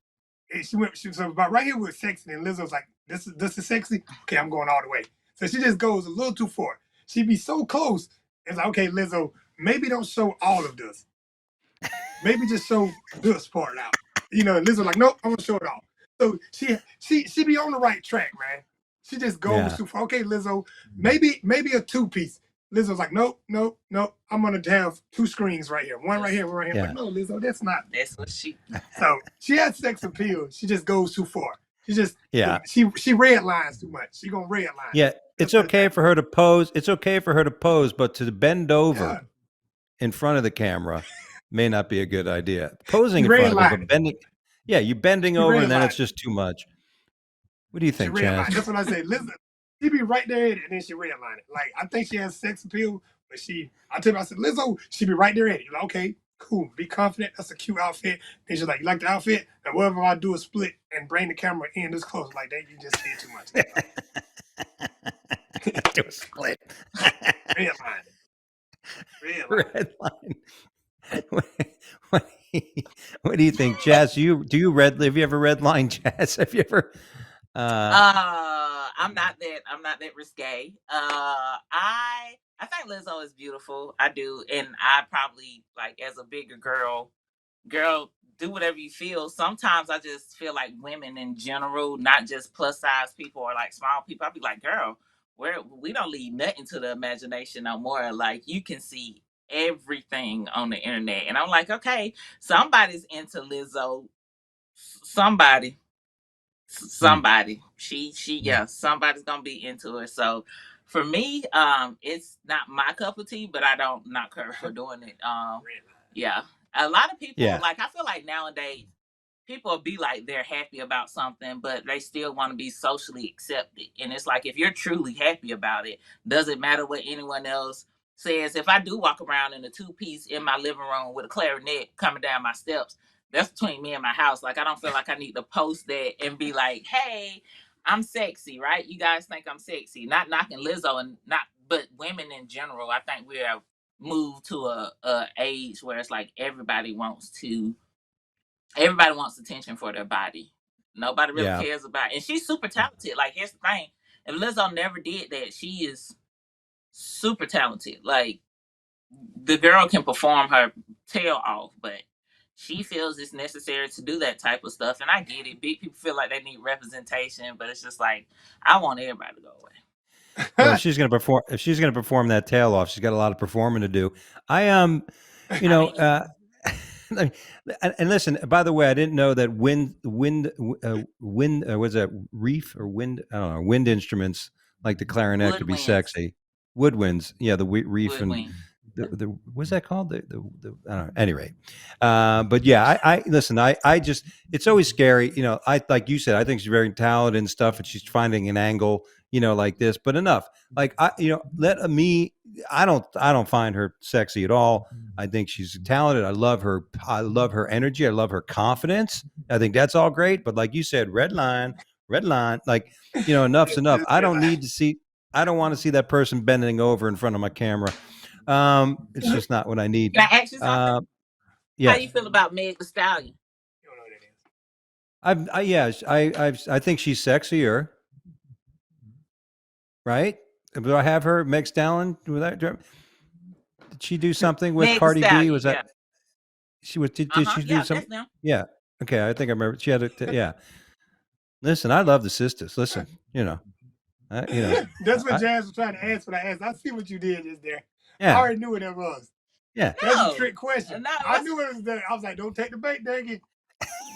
S3: and she was about right here with sexy, and Lizzo's like, this is sexy. Okay, I'm going all the way. So she just goes a little too far. She'd be so close. It's like, okay, Lizzo, maybe don't show all of this. Maybe just show this part out. Lizzo's like, nope, I'm gonna show it all. So she be on the right track, man. She just goes too far. Okay, Lizzo, maybe a 2-piece. Lizzo's like, nope. I'm gonna have 2 screens right here, one right here, one right here. Yeah. But no, Lizzo, that's what she. So she has sex appeal. She just goes too far. She just she red lines too much. She gonna red line.
S1: Yeah, it's okay for her to pose. It's okay for her to pose, but to bend over in front of the camera may not be a good idea. Posing in front of it, but bending. Yeah, you bending over and then it's just too much. What do you think, Chaz?
S3: That's what I say. Listen, she be right there and then she redline it. Like, I think she has sex appeal, but I said, Lizzo, she be right there at it. You're like, okay, cool, be confident. That's a cute outfit. And she's like, you like the outfit? And whatever I do a split and bring the camera in this close, like that, you just did too
S1: much. Do a split.
S3: Redline.
S1: What do you think, Jazz? Have you ever redline, Jazz? Have you ever?
S2: I'm not that risque. I think Lizzo is beautiful. I do, and I probably like as a bigger girl, do whatever you feel. Sometimes I just feel like women in general, not just plus size people or like small people. I'll be like, girl, we don't leave nothing to the imagination no more. Like you can see everything on the internet, and I'm like, okay, somebody's into Lizzo. Somebody. Somebody's gonna be into it. So for me, it's not my cup of tea, but I don't knock her for doing it. A lot of people like, I feel like nowadays people be like they're happy about something, but they still want to be socially accepted. And it's like, if you're truly happy about it, doesn't matter what anyone else says. If I do walk around in a 2-piece in my living room with a clarinet coming down my steps, that's between me and my house. Like, I don't feel like I need to post that and be like, hey, I'm sexy, right? You guys think I'm sexy. Not knocking Lizzo, but women in general. I think we have moved to a age where it's like everybody wants attention for their body. Nobody really cares about it. And she's super talented. Like, here's the thing. If Lizzo never did that, she is super talented. Like, the girl can perform her tail off, but she feels it's necessary to do that type of stuff. And I get it. Big people feel like they need representation, but it's just like, I want everybody to go away.
S1: Well, if she's going to perform that tail off, she's got a lot of performing to do. And listen, by the way, I didn't know that wind was that reef or wind? I don't know. Wind instruments like the clarinet could be sexy. Woodwinds, the reef and the what's that called? The I don't know. Anyway, but yeah, I listen. I just, it's always scary. I, like you said, I think she's very talented and stuff, and she's finding an angle, like this. But enough. Like I don't find her sexy at all. I think she's talented. I love her. I love her energy. I love her confidence. I think that's all great. But like you said, red line. Like, enough's enough. I don't want to see that person bending over in front of my camera. It's just not what I need.
S2: Can I ask you something? How do you feel about Meg Thee Stallion?
S3: You don't know who that
S1: is. I think she's sexier. Right? Do I have her, Meg Stallion? Did she do something with
S2: Meg
S1: Cardi
S2: Stallion,
S1: B? Was that she was? Did she do something? Yeah. Okay, I think I remember. She had it. Yeah. Listen, I love the sisters. Listen, You know,
S3: That's what
S1: I,
S3: Jazz was trying to ask when I asked. I see what you did just there. I
S1: yeah,
S3: already knew what that was.
S1: yeah.
S3: That's a
S2: No,
S3: trick question.
S2: no,
S3: I knew it was there. I was like, don't take the bait, Dougie.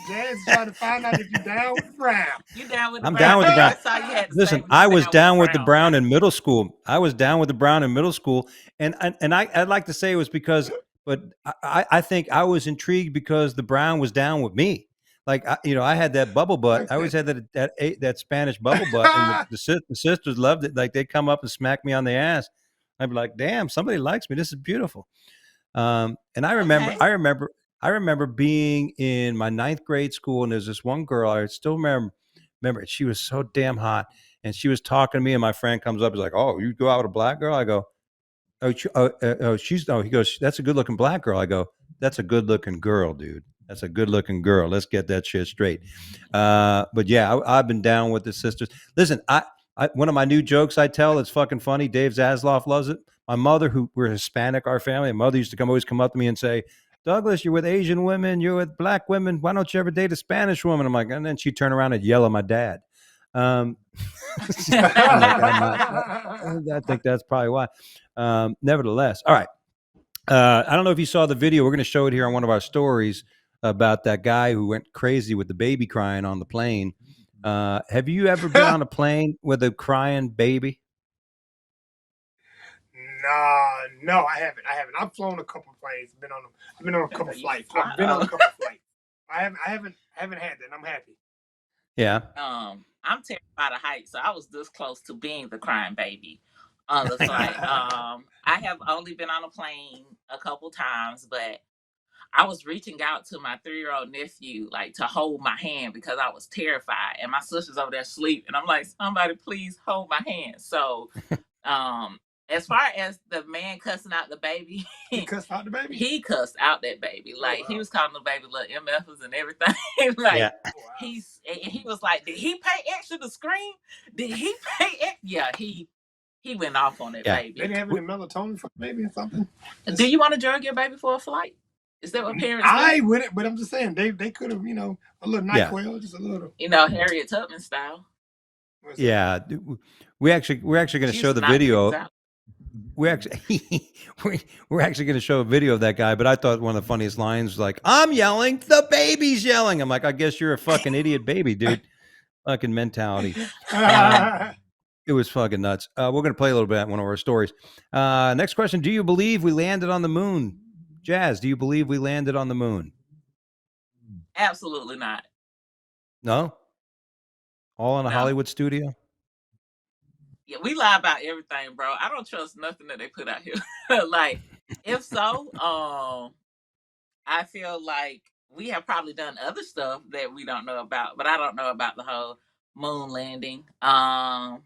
S3: Jazz is trying to find out if you down with the Brown.
S2: you down with the
S1: I'm
S2: Brown?
S1: down with the Brown.
S2: That's all you had to say.
S1: Listen,
S2: Was
S1: I
S2: you
S1: was
S2: down with the
S1: down with the
S2: Brown,
S1: Brown
S2: right?
S1: in middle school. I was down with the Brown in middle school, and I'd like to say it was because, but I think I was intrigued because the Brown was down with me. Like I had that bubble butt. I always had that Spanish bubble butt, and the sisters loved it. Like they'd come up and smack me on the ass. I'd be like, "Damn, somebody likes me. This is beautiful." And
S2: Okay.
S1: I remember being in my ninth grade school, and there's this one girl I still remember. She was so damn hot, and she was talking to me, and my friend comes up, is like, "Oh, you go out with a black girl?" I go, she's oh." He goes, "That's a good looking black girl." I go, "That's a good looking girl, dude. That's a good looking girl. Let's get that shit straight." But yeah, I've been down with the sisters. Listen, one of my new jokes I tell, it's fucking funny. Dave Zasloff loves it. My mother, who we're Hispanic, our family, my mother used to always come up to me and say, "Douglas, you're with Asian women, you're with black women. Why don't you ever date a Spanish woman?" I'm like, and then she'd turn around and yell at my dad. Um, I'm like, I think that's probably why. Nevertheless, all right. I don't know if you saw the video. We're going to show it here on one of our stories about that guy who went crazy with the baby crying on the plane. Have you ever been on a plane with a crying baby?
S3: No, I haven't. I've flown a couple planes. I've been on a couple flights. I've been on a
S2: Uh-oh.
S3: couple flights. I haven't had that. And I'm happy.
S1: Yeah.
S2: I'm terrified of heights, so I was this close to being the crying baby on the flight. I have only been on a plane a couple times, but I was reaching out to my 3-year-old nephew, like to hold my hand because I was terrified. And my sister's over there asleep. And I'm like, somebody please hold my hand. So as far as the man cussing out the baby,
S3: He cussed out the baby?
S2: he cussed out that baby. Like
S3: wow.
S2: he was calling the baby little MFs and everything. Like
S1: Yeah.
S3: Wow.
S2: he was like, did he pay extra to scream? Did he pay Yeah, he went off on that
S1: Yeah.
S2: baby.
S3: They didn't have any melatonin for the baby or something?
S2: Do you want to drug your baby for a flight? Is that what parents do?
S3: I wouldn't, but I'm just saying they could have, a little
S1: Yeah.
S3: NyQuil, just a little.
S2: Harriet Tubman style.
S3: What's that?
S1: Yeah. We're actually going to
S2: She
S1: show
S2: used
S1: the
S2: to knock kids
S1: video.
S2: out.
S1: We're actually going to show a video of that guy, but I thought one of the funniest lines was like, "I'm yelling, the baby's yelling." I'm like, I guess you're a fucking idiot baby, dude. Fucking mentality. It was fucking nuts. We're going to play a little bit at one of our stories. Next question. Do you believe we landed on the moon? Jazz, do you believe we landed on the moon?
S2: Absolutely not.
S1: No? All in a
S2: No.
S1: Hollywood studio?
S2: Yeah, we lie about everything, bro. I don't trust nothing that they put out here. Like, if so, I feel like we have probably done other stuff that we don't know about, but I don't know about the whole moon landing. The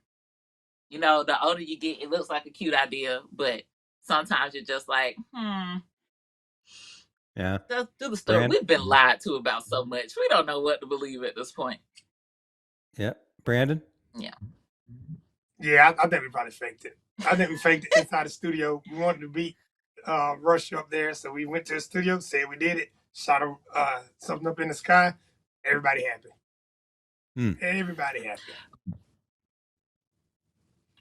S2: older you get, it looks like a cute idea, but sometimes you're just like,
S1: Yeah.
S2: let's do the story.
S1: Brand?
S2: We've been lied to about so much. We don't know what to believe at this point.
S1: Yeah. Brandon?
S2: Yeah.
S3: Yeah, I think we probably faked it. I think we faked it inside the studio. We wanted to beat Rush up there, so we went to the studio, said we did it, shot something up in the sky. Everybody happy. Everybody happy.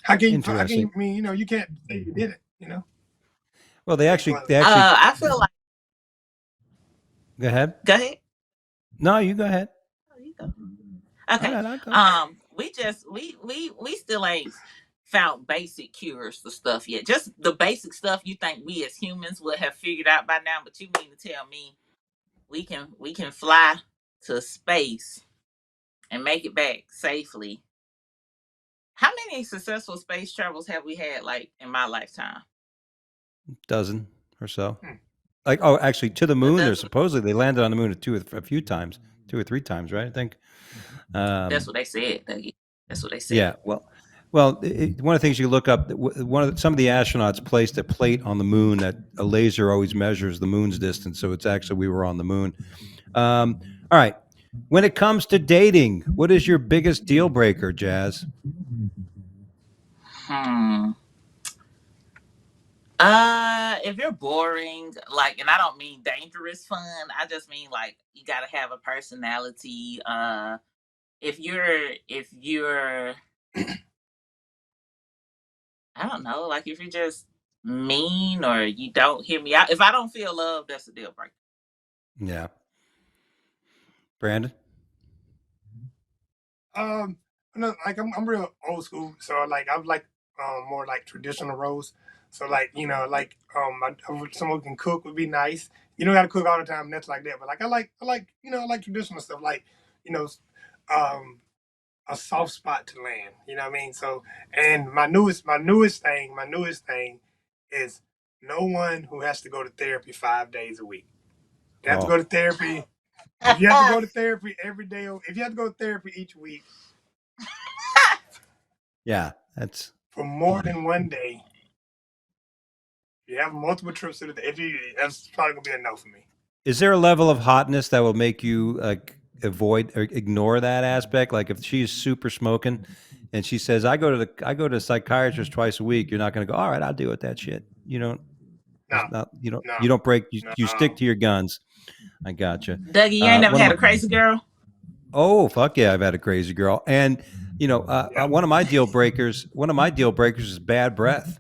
S3: How can you?
S1: Interesting.
S3: I mean, you can't say you did it.
S1: Well, they actually.
S2: I feel like.
S1: Go ahead.
S2: Go ahead.
S1: No, you go ahead.
S2: Oh, you go. Okay.
S1: All right,
S2: We still ain't found basic cures for stuff yet. Just the basic stuff you think we as humans would have figured out by now, but you mean to tell me we can fly to space and make it back safely? How many successful space travels have we had, like, in my lifetime?
S1: dozen or so. Like, oh, actually, to the moon. They're supposedly they landed on the moon a few times, 2 or 3 times, right? I think.
S2: That's what they said. That's what they said.
S1: Yeah. Well, one of the things you look up, some of the astronauts placed a plate on the moon that a laser always measures the moon's distance. So it's actually we were on the moon. All right. When it comes to dating, what is your biggest deal breaker, Jazz?
S2: If you're boring, like, and I don't mean dangerous fun, I just mean like you gotta have a personality. If you're I don't know, like if you're just mean or you don't hear me out. If I don't feel love, that's a deal breaker.
S1: Yeah. Brandon?
S3: No, like I'm real old school, so like I'm like more like traditional roles. So like like someone who can cook would be nice. You don't got to cook all the time, nothing like that. But like I like traditional stuff, like you know, um, a soft spot to land. You know what I mean? So and my newest thing is no one who has to go to therapy 5 days a week. They have to go
S1: Oh,
S3: to therapy. If you have to go to therapy every day, if you have to go to therapy each week
S1: yeah. That's
S3: for more than one day, you have multiple trips to the. If you, that's probably gonna be a no for me.
S1: Is there a level of hotness that will make you like avoid or ignore that aspect? Like if she's super smoking and she says, I go to a psychiatrist twice a week, you're not gonna go, all right, I'll deal with that shit. You don't
S3: No,
S1: it's not
S3: no,
S1: you don't break
S3: no.
S1: you stick to your guns. I gotcha.
S2: Dougie, you ain't never
S1: One of
S2: had
S1: my
S2: a crazy girl?
S1: Oh, fuck yeah, I've had a crazy girl. And
S3: Yeah.
S1: one of my deal breakers is bad breath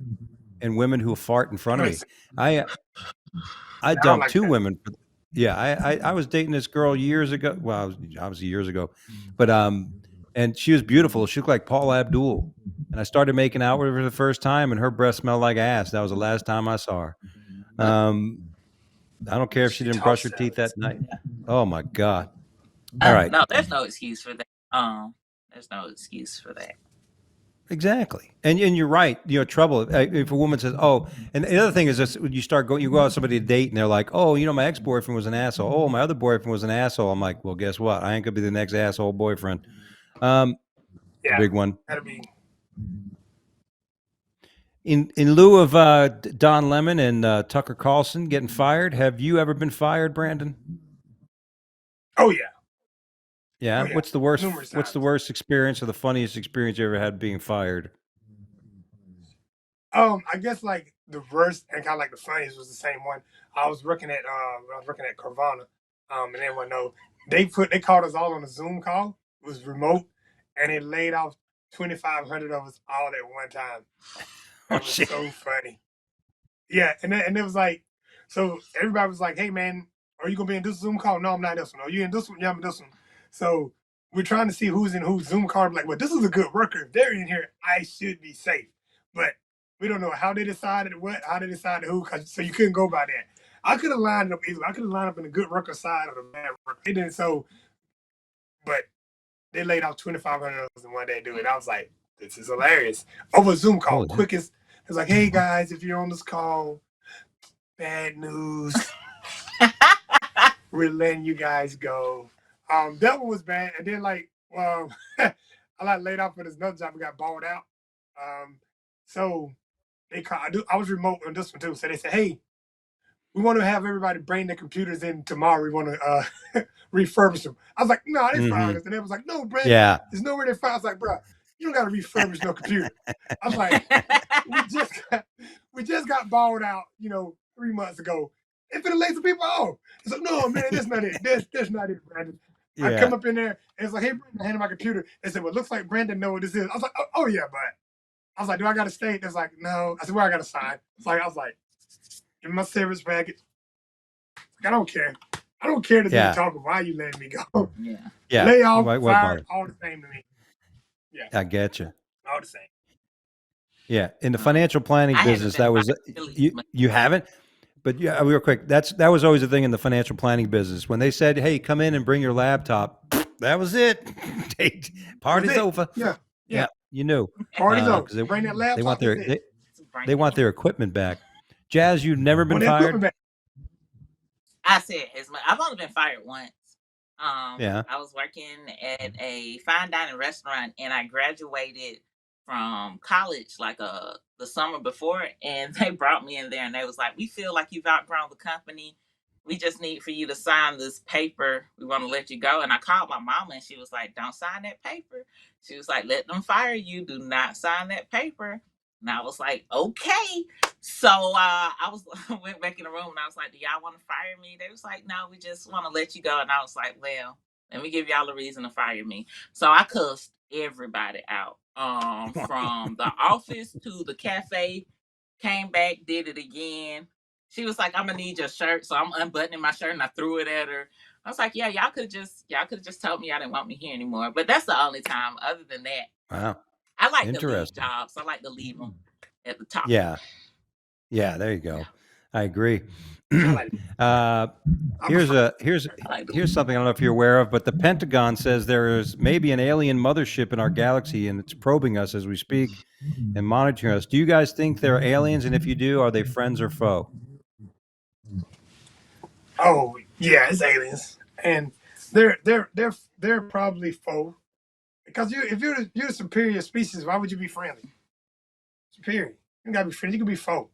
S1: and women who fart in front of me. I I
S3: I don't
S1: dumped
S3: like
S1: two
S3: that.
S1: women. Yeah, I was dating this girl years ago. Well, I was years ago, but and she was beautiful. She looked like Paul Abdul, and I started making out with her the first time, and her breath smelled like ass. That was the last time I saw her. Um, I don't care if she
S3: She
S1: didn't brush
S3: talks
S1: her teeth
S3: salads.
S1: that night. Oh my god! All right,
S2: No, there's no excuse for that. There's no excuse for that.
S1: exactly, and you're right. Trouble if a woman says, "Oh," and the other thing is this: when you go out with somebody to date, and they're like, "Oh, my ex boyfriend was an asshole. Oh, my other boyfriend was an asshole." I'm like, "Well, guess what? I ain't gonna be the next asshole boyfriend." The
S3: Yeah,
S1: big one.
S3: that'll be.
S1: In lieu of Don Lemon and Tucker Carlson getting fired, have you ever been fired, Brandon?
S3: Oh yeah,
S1: Yeah.
S3: oh yeah,
S1: What's the worst?
S3: numerous
S1: What's the
S3: times.
S1: worst experience or the funniest experience you ever had being fired?
S3: I guess like the worst and kind of like the funniest was the same one. I was working at Carvana, and everyone know they called us all on a Zoom call. It was remote, and it laid off 2,500 of us all at one time.
S1: Oh
S3: It was
S1: shit!
S3: so funny. Yeah, and it was like, so everybody was like, "Hey man, are you gonna be in this Zoom call?" No, I'm not this one. Are you in this one? Yeah, I'm in this one. So we're trying to see who's in whose Zoom call. I'm like, well, this is a good worker. If they're in here, I should be safe. But we don't know how they decided how they decided who. So you couldn't go by that. I could have lined up either. I could have lined up in the good worker side or the bad worker. They didn't. So, but they laid off 2,500 in one day, dude. And I was like, this is hilarious. Over Zoom call,
S1: Holy shit.
S3: quickest. It was like, hey guys, if you're on this call, bad news. We're letting you guys go. That one was bad. And then I like laid off for this another job and got balled out. So I was remote on this one too. So they said, hey, we want to have everybody bring their computers in tomorrow. We want to refurbish them. I was like, no, they fired
S1: Mm-hmm.
S3: us. And they was like, no, Brandon,
S1: Yeah.
S3: there's nowhere they fired. I was like, bro, you don't got to refurbish no computer. I was like, we just got balled out, 3 months ago. It's been lazy people off. It's like, no, man, that's not it. That's not it, Brandon. I
S1: Yeah.
S3: come up in there and it's like, hey, Brandon, I handed my computer. They said, well, looks like Brandon know what this is. I was like, oh yeah, but I was like, do I got to stay? It's like, no. I said, where I got to sign? It's like, I was like, give me my service package. Like, I don't care. I don't care to do the
S1: Yeah.
S3: talking. Why you letting me go?
S2: Yeah.
S1: Yeah.
S3: Lay off,
S1: What
S3: fired,
S1: bother?
S3: all the same to me. Yeah,
S1: I get you.
S3: all the same.
S1: Yeah. In the financial planning
S2: I haven't
S1: business,
S2: been
S1: that was
S2: fired really
S1: you.
S2: much.
S1: You haven't. But yeah, real quick, that was always the thing in the financial planning business. When they said, "Hey, come in and bring your laptop," that was it.
S3: That was
S1: Party's
S3: it.
S1: over.
S3: Yeah, yeah.
S1: Yeah, you knew
S3: Party's over.
S1: because
S3: Bring that
S1: they want
S3: laptop. That's it.
S1: they want their equipment back. Jazz, you've never been
S3: Want that equipment
S1: fired?
S3: back.
S2: I said I've only been fired once.
S1: Yeah.
S2: I was working at a fine dining restaurant, and I graduated from college like the summer before, and they brought me in there, and they was like, "We feel like you've outgrown the company. We just need for you to sign this paper. We want to let you go." And I called my mama, and she was like, "Don't sign that paper." She was like, "Let them fire you. Do not sign that paper." And I was like, "Okay." So I was went back in the room and I was like, "Do y'all want to fire me?" They was like, "No, we just want to let you go." And I was like, "Well, let me give y'all a reason to fire me." So I cussed everybody out. From the office to the cafe, came back, did it again. She was like, "I'm gonna need your shirt," so I'm unbuttoning my shirt and I threw it at her. I was like, "Yeah, y'all could have just told me y'all didn't want me here anymore." But that's the only time. Other than that,
S1: Wow.
S2: I like to leave
S1: Interesting.
S2: jobs. I like to leave them at the top.
S1: Yeah. Yeah. There you go.
S2: Yeah.
S1: I agree.
S3: I like
S1: Here's
S2: I like to
S1: here's
S2: leave.
S1: something I don't know if you're aware of, but the Pentagon says there is maybe an alien mothership in our galaxy, and it's probing us as we speak and monitoring us. Do you guys think they're aliens? And if you do, are they friends or foe?
S3: Oh yeah, it's aliens, and they're probably foe because if you're the superior species, why would you be friendly? Superior, you gotta be friendly. You can be foe.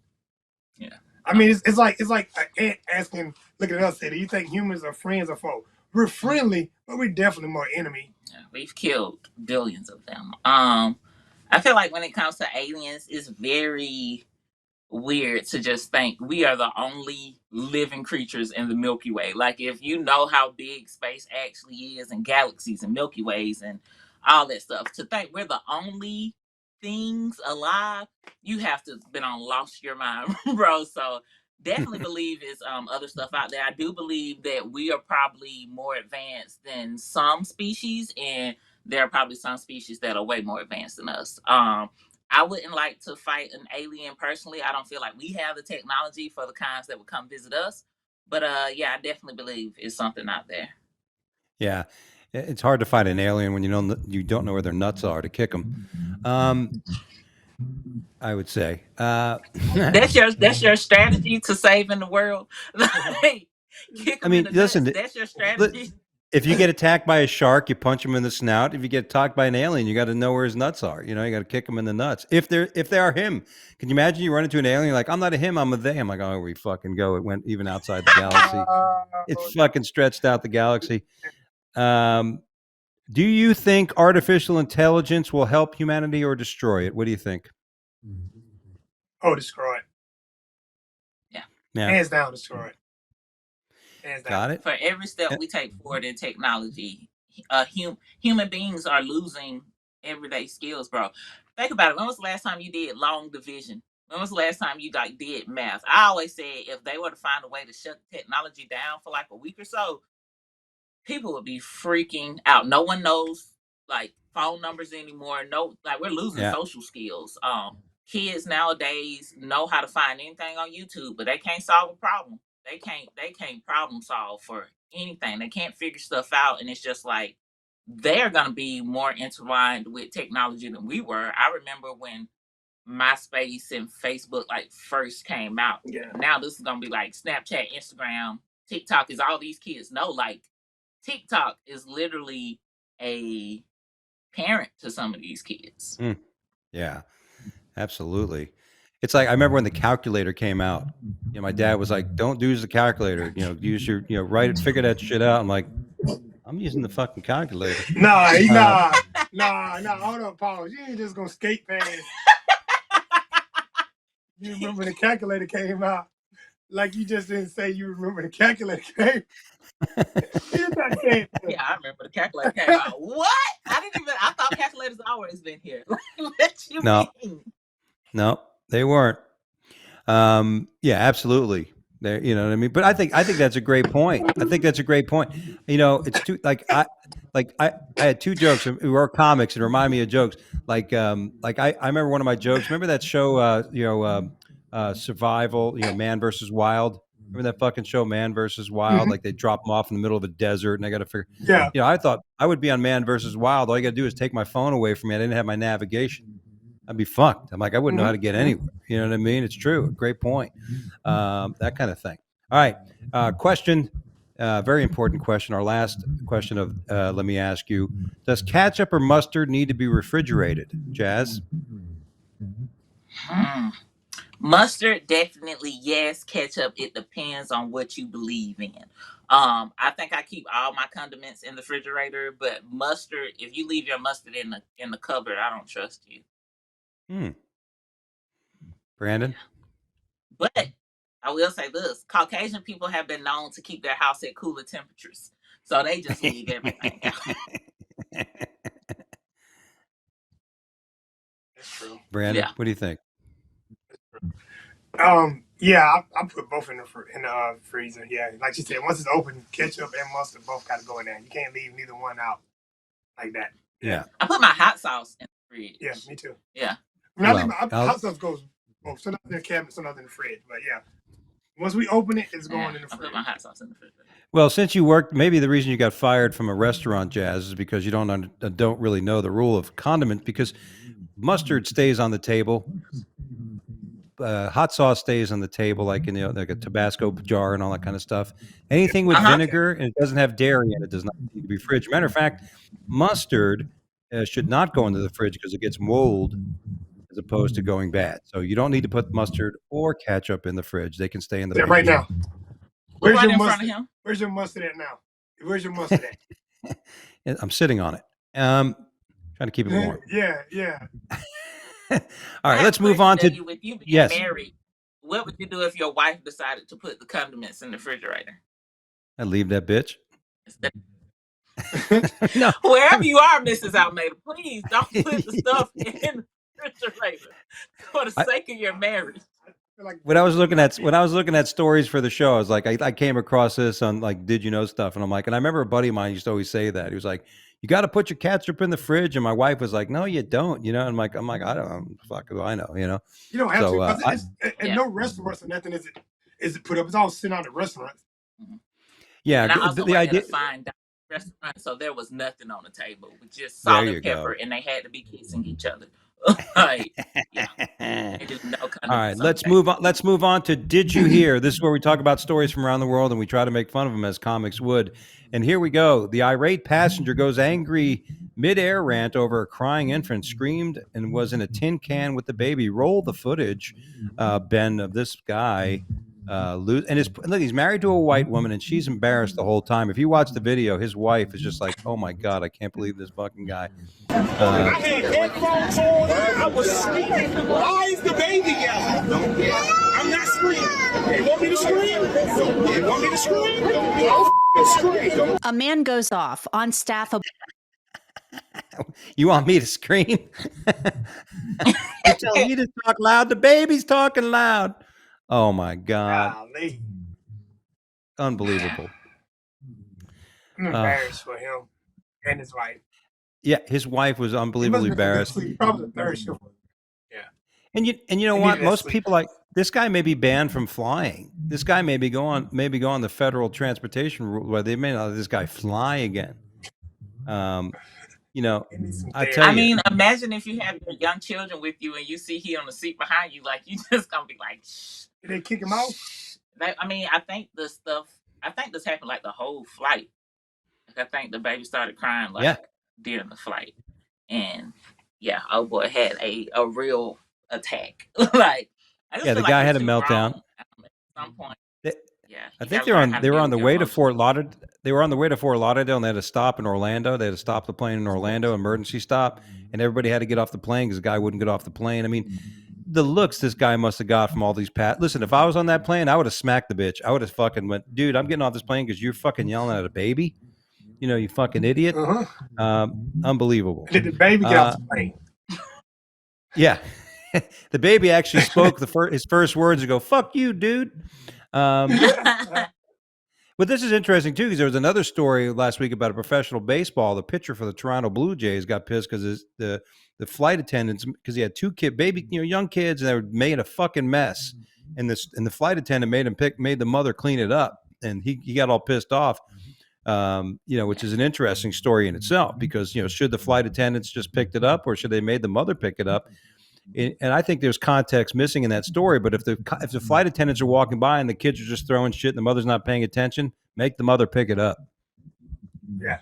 S2: Yeah.
S3: I mean, it's like an ant asking, looking at us, say, "Do you think humans are friends or foe?" We're friendly, but we're definitely more enemy.
S2: Yeah, we've killed billions of them. I feel like when it comes to aliens, it's very weird to just think we are the only living creatures in the Milky Way. Like, if you know how big space actually is, and galaxies and Milky Ways and all that stuff, to think we're the only things alive, you have to been on lost your mind, bro. So definitely believe it's other stuff out there. I do believe that we are probably more advanced than some species, and there are probably some species that are way more advanced than us. I wouldn't like to fight an alien personally. I don't feel like we have the technology for the kinds that would come visit us. But yeah, I definitely believe it's something out there.
S1: Yeah, it's hard to find an alien when you don't know where their nuts are to kick them. I would say.
S2: That's your strategy to saving the world. Like, kick
S1: I
S2: them in
S1: mean,
S2: the nuts.
S1: listen.
S2: That's your strategy.
S1: If you get attacked by a shark, you punch him in the snout. If you get attacked by an alien, you got to know where his nuts are. You got to kick him in the nuts. If they are him, can you imagine you run into an alien you're like, I'm not a him, I'm a they. I'm like, oh, we fucking go. It went even outside the galaxy. It's fucking stretched out the galaxy. Do you think artificial intelligence will help humanity or destroy it? What do you think?
S3: Oh, destroy it.
S2: Yeah.
S3: Hands down, destroy it. Hands down.
S1: Got it.
S2: For every step we take forward in technology, human beings are losing everyday skills, bro. Think about it. When was the last time you did long division? When was the last time you did math? I always say if they were to find a way to shut technology down for like a week or so, people would be freaking out. No one knows like phone numbers anymore. No, like, we're losing social skills. Kids nowadays know how to find anything on YouTube, but they can't solve a problem. They can't problem solve for anything. They can't figure stuff out, and it's just like they're gonna be more intertwined with technology than we were. I remember when MySpace and Facebook like first came out.
S3: Yeah.
S2: Now this is gonna be like Snapchat, Instagram, TikTok. Is all these kids know, like, TikTok is literally a parent to some of these kids.
S1: Yeah, absolutely. It's like I remember when the calculator came out. My dad was like, "Don't use the calculator. Use your write it, figure that shit out." I'm like, I'm using the fucking calculator.
S3: Nah. Hold on, pause. You ain't just gonna skate past. You remember the calculator came out? Like, you just didn't say you remember the calculator came.
S2: Yeah, I remember the calculator came out. What? I thought calculators always been here. What you mean?
S1: No, they weren't. Yeah, absolutely. There, you know what I mean. But I think that's a great point. It's too I had two jokes. We were comics and remind me of jokes. I remember one of my jokes. Remember that show? Survival. Man versus Wild. Remember that fucking show, Man versus Wild?
S3: Mm-hmm.
S1: Like, they drop them off in the middle of a desert, and I got to figure.
S3: Yeah.
S1: I thought I would be on Man versus Wild. All you got to do is take my phone away from me. I didn't have my navigation. I'd be fucked. I'm like, I wouldn't know how to get anywhere. You know what I mean? It's true. Great point. That kind of thing. All right. Question. Very important question. Our last question of let me ask you: does ketchup or mustard need to be refrigerated, Jazz?
S2: Mustard, definitely yes. Ketchup, it depends on what you believe in. I think I keep all my condiments in the refrigerator, but mustard, if you leave your mustard in the cupboard, I don't trust you.
S1: Brandon?
S2: But I will say this: Caucasian people have been known to keep their house at cooler temperatures, so they just leave everything out.
S3: true.
S1: Brandon,
S2: Yeah.
S1: what do you think?
S3: Yeah, I put both in the freezer. Yeah, like you said, once it's open, ketchup and mustard both got to go in there. You can't leave neither one out like that.
S1: Yeah.
S2: I put my hot sauce in the fridge.
S3: Yeah, me too.
S2: Yeah.
S3: I mean, hot sauce goes both. Sometimes in the cabinet, sometimes in the fridge. But yeah, once we open it, it's going in the fridge.
S2: I put my hot sauce in the fridge.
S1: Well, since you worked, maybe the reason you got fired from a restaurant, Jazz, is because you don't really know the rule of condiment, because mustard stays on the table. Hot sauce stays on the table, like in like a Tabasco jar and all that kind of stuff. Anything with vinegar and it doesn't have dairy in it does not need to be fridged. Matter of fact, mustard should not go into the fridge because it gets mold as opposed to going bad. So you don't need to put mustard or ketchup in the fridge. They can stay in the
S3: right now.
S2: Where's your mustard?
S3: Where's your mustard at now? Where's your mustard at?
S1: I'm sitting on it. Trying to keep it warm.
S3: Yeah.
S1: All right, let's move on to
S2: with you being married. What would you do if your wife decided to put the condiments in the refrigerator?
S1: I'd leave that bitch.
S2: No. Wherever you are, Mrs. Almeida, please don't put the stuff in the refrigerator for the sake of your marriage.
S1: When I was looking at stories for the show, I was like, I came across this on like Did You Know stuff, and I'm like, and I remember a buddy of mine used to always say that. He was like, you got to put your ketchup in the fridge, and my wife was like, no, you don't, you know. And I'm like, I don't, fuck do I know, you know.
S3: You don't have to. And no restaurants or nothing is it put up. It's all sitting out at restaurants.
S1: Yeah,
S2: and I also the idea. Fine restaurant, so there was nothing on the table, with just salt and pepper, and they had to be kissing each other. Like, yeah.
S1: All right, let's move on. Let's move on to Did You Hear? This is where we talk about stories from around the world and we try to make fun of them as comics would. And here we go. The irate passenger goes angry mid-air rant over a crying infant, screamed and was in a tin can with the baby. Roll the footage, Ben, of this guy. And look, he's married to a white woman and she's embarrassed the whole time. If you watch the video, his wife is just like, oh my God, I can't believe this fucking guy.
S4: I had headphones on. I was screaming. Why is the baby yelling? I'm not screaming. You want me to scream? You want me to scream? I'll scream.
S5: A man goes off on staff.
S1: You want me to scream? You tell me to talk loud. The baby's talking loud. Oh my God.
S3: Golly.
S1: Unbelievable.
S3: I'm embarrassed for him and his wife.
S1: Yeah, his wife was unbelievably embarrassed.
S3: Probably the third shift. Yeah.
S1: And you know what? Most people like this guy may be banned from flying. This guy may go on the federal transportation rule where they may not let this guy fly again. You know, I
S2: mean, imagine if you have your young children with you and you see he on the seat behind you, like you just gonna be like, shh.
S3: Did they kick him out?
S2: I mean, I think this happened like the whole flight. Like, I think the baby started crying during the flight, and oh boy had a real attack. Like,
S1: the guy had a meltdown
S2: at some point.
S1: I think they were on the way to Fort Lauderdale. They were on the way to Fort Lauderdale, and they had to stop in Orlando. They had to stop the plane in Orlando, emergency stop, and everybody had to get off the plane because the guy wouldn't get off the plane. I mean, the looks this guy must have got from all these Listen, if I was on that plane, I would have smacked the bitch. I would have fucking went, dude, I'm getting off this plane because you're fucking yelling at a baby. You know, you fucking idiot. Unbelievable.
S3: Did the baby get off the plane?
S1: Yeah. The baby actually spoke his first words to go, fuck you, dude. But this is interesting too, because there was another story last week about a professional baseball. The pitcher for the Toronto Blue Jays got pissed because the flight attendants, because he had two young kids, and they were making a fucking mess. And the flight attendant made the mother clean it up, and he got all pissed off. Which is an interesting story in itself, because should the flight attendants just picked it up, or should they made the mother pick it up? And I think there's context missing in that story. But if the flight attendants are walking by and the kids are just throwing shit and the mother's not paying attention, make the mother pick it up.
S3: Yeah.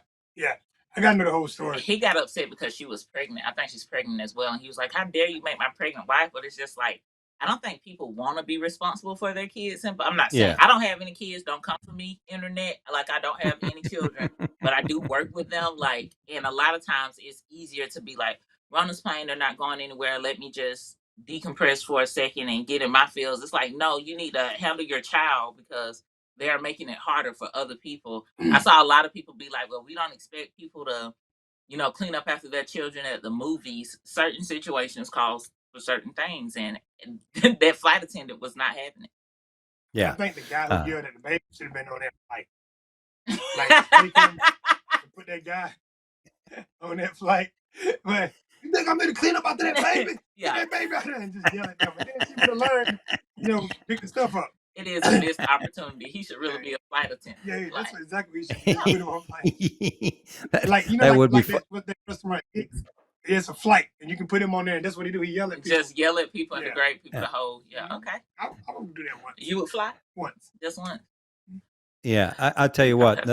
S3: I got to know the whole story.
S2: He got upset because she was pregnant. I think she's pregnant as well. And he was like, how dare you make my pregnant wife? But it's just like, I don't think people want to be responsible for their kids. And I'm not saying I don't have any kids. Don't come for me, internet. Like, I don't have any children, but I do work with them. Like, and a lot of times it's easier to be like, we're on this plane, they're not going anywhere. Let me just decompress for a second and get in my feels. It's like, no, you need to handle your child because they're making it harder for other people. I saw a lot of people be like, well, we don't expect people to, clean up after their children at the movies. Certain situations call for certain things, and that flight attendant was not having it.
S1: Yeah.
S3: I think the guy who yelled at the baby should have been on that flight. Like, take him and put that guy on that flight. But you think I'm going to clean up after that baby?
S2: Yeah.
S3: Get that baby out there and just yell at them. And then she would have learned, pick the stuff up.
S2: It is a missed opportunity. He should really be a flight attendant.
S3: Yeah, that's exactly what he should do. Put him on flight. Like,
S1: that would be
S3: what that restaurant is. It's a flight, and you can put him on there, and that's what he do. He yell at people.
S2: Just yell at people and degrade people to hold. Yeah, okay.
S3: I would do that once.
S2: You would fly?
S3: Once.
S2: Just once.
S1: Yeah, I tell you what,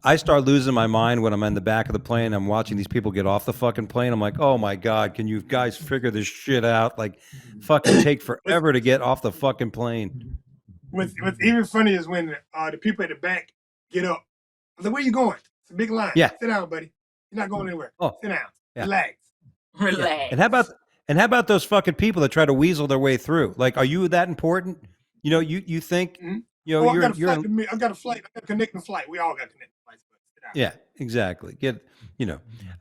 S1: I start losing my mind when I'm in the back of the plane. I'm watching these people get off the fucking plane. I'm like, oh my God, can you guys figure this shit out? Like, fucking take forever to get off the fucking plane.
S3: What's even funny is when the people at the back get up. I was like, where you going? It's a big line.
S1: Yeah.
S3: Sit down, buddy. You're not going anywhere.
S1: Oh.
S3: Sit down.
S1: Yeah.
S3: Relax.
S2: Relax.
S1: And how about those fucking people that try to weasel their way through? Like, are you that important? You think
S3: I've got a flight. I got a connecting flight. We all got connecting flights.
S1: Yeah, exactly.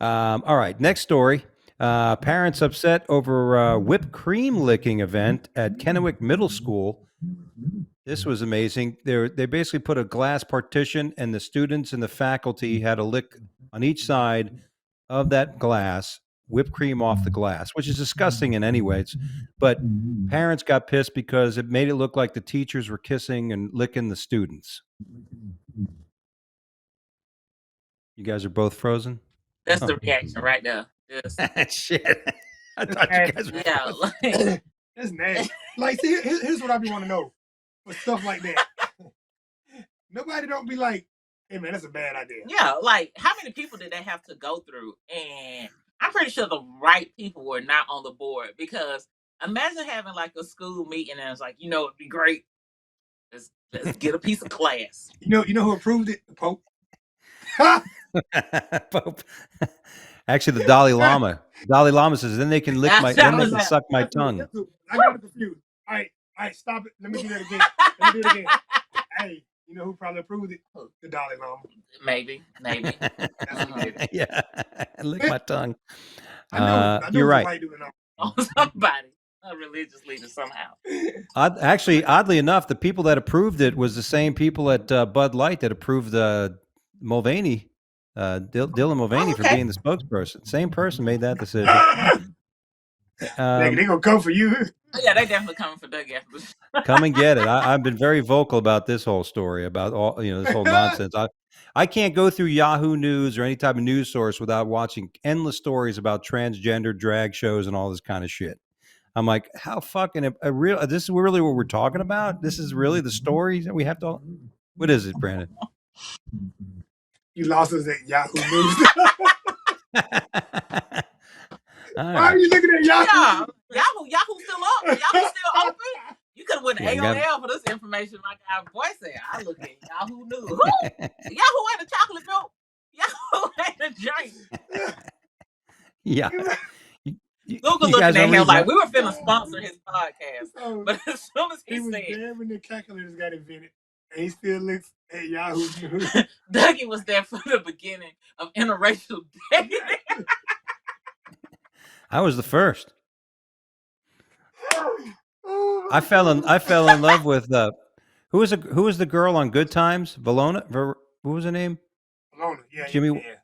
S1: All right. Next story. Parents upset over whipped cream licking event at Kennewick Middle School. This was amazing. They basically put a glass partition, and the students and the faculty had to lick on each side of that glass whipped cream off the glass, which is disgusting in any ways. But parents got pissed because it made it look like the teachers were kissing and licking the students. You guys are both frozen?
S2: That's the reaction right there.
S1: Shit. I thought you guys were
S3: that's nasty. Like, see, here's what I be want to know with stuff like that. Nobody don't be like, hey, man, that's a bad idea.
S2: Yeah, like, how many people did they have to go through? And I'm pretty sure the right people were not on the board, because imagine having like a school meeting and it's like, it'd be great. Let's get a piece of glass.
S3: You know who approved it? The Pope.
S1: Pope. Actually, the Dalai Lama. Dalai Lama says, then they can suck my tongue.
S3: I got it confused. All right, stop it. Let me do that again. Hey, you know who probably approved it? The Dalai Lama.
S2: Maybe.
S1: Yeah, lick my tongue.
S3: I know
S1: you're right.
S2: Somebody, a religious leader somehow.
S1: Actually, oddly enough, the people that approved it was the same people at Bud Light that approved Mulvaney, Dylan Mulvaney, for being the spokesperson. Same person made that decision.
S3: They gonna come for you.
S2: Yeah, they definitely coming for Dougie after this.
S1: Come and get it. I've been very vocal about this whole story, about all this whole nonsense. I can't go through Yahoo News or any type of news source without watching endless stories about transgender drag shows and all this kind of shit. I'm like, how fucking this is really what we're talking about? This is really the story that we have to. What is it, Brandon?
S3: You lost us at Yahoo News. Why are you looking at Yahoo?
S2: Yeah, Yahoo's still up. Yahoo's still open. You could have went AOL for this information, like our voice said. I look at Yahoo News. Who? Yahoo ain't a chocolate milk. Yahoo ain't a drink.
S1: Yeah.
S2: Google looking at him like, we were finna sponsor his podcast. But as soon as he said,
S3: there when the calculators got invented, and he still looks at Yahoo News.
S2: Dougie was there for the beginning of interracial dating.
S1: I was the first. I fell in love with who was the girl on Good Times? Valona? What was her name?
S3: Valona, yeah.
S1: Jimmy. Yeah.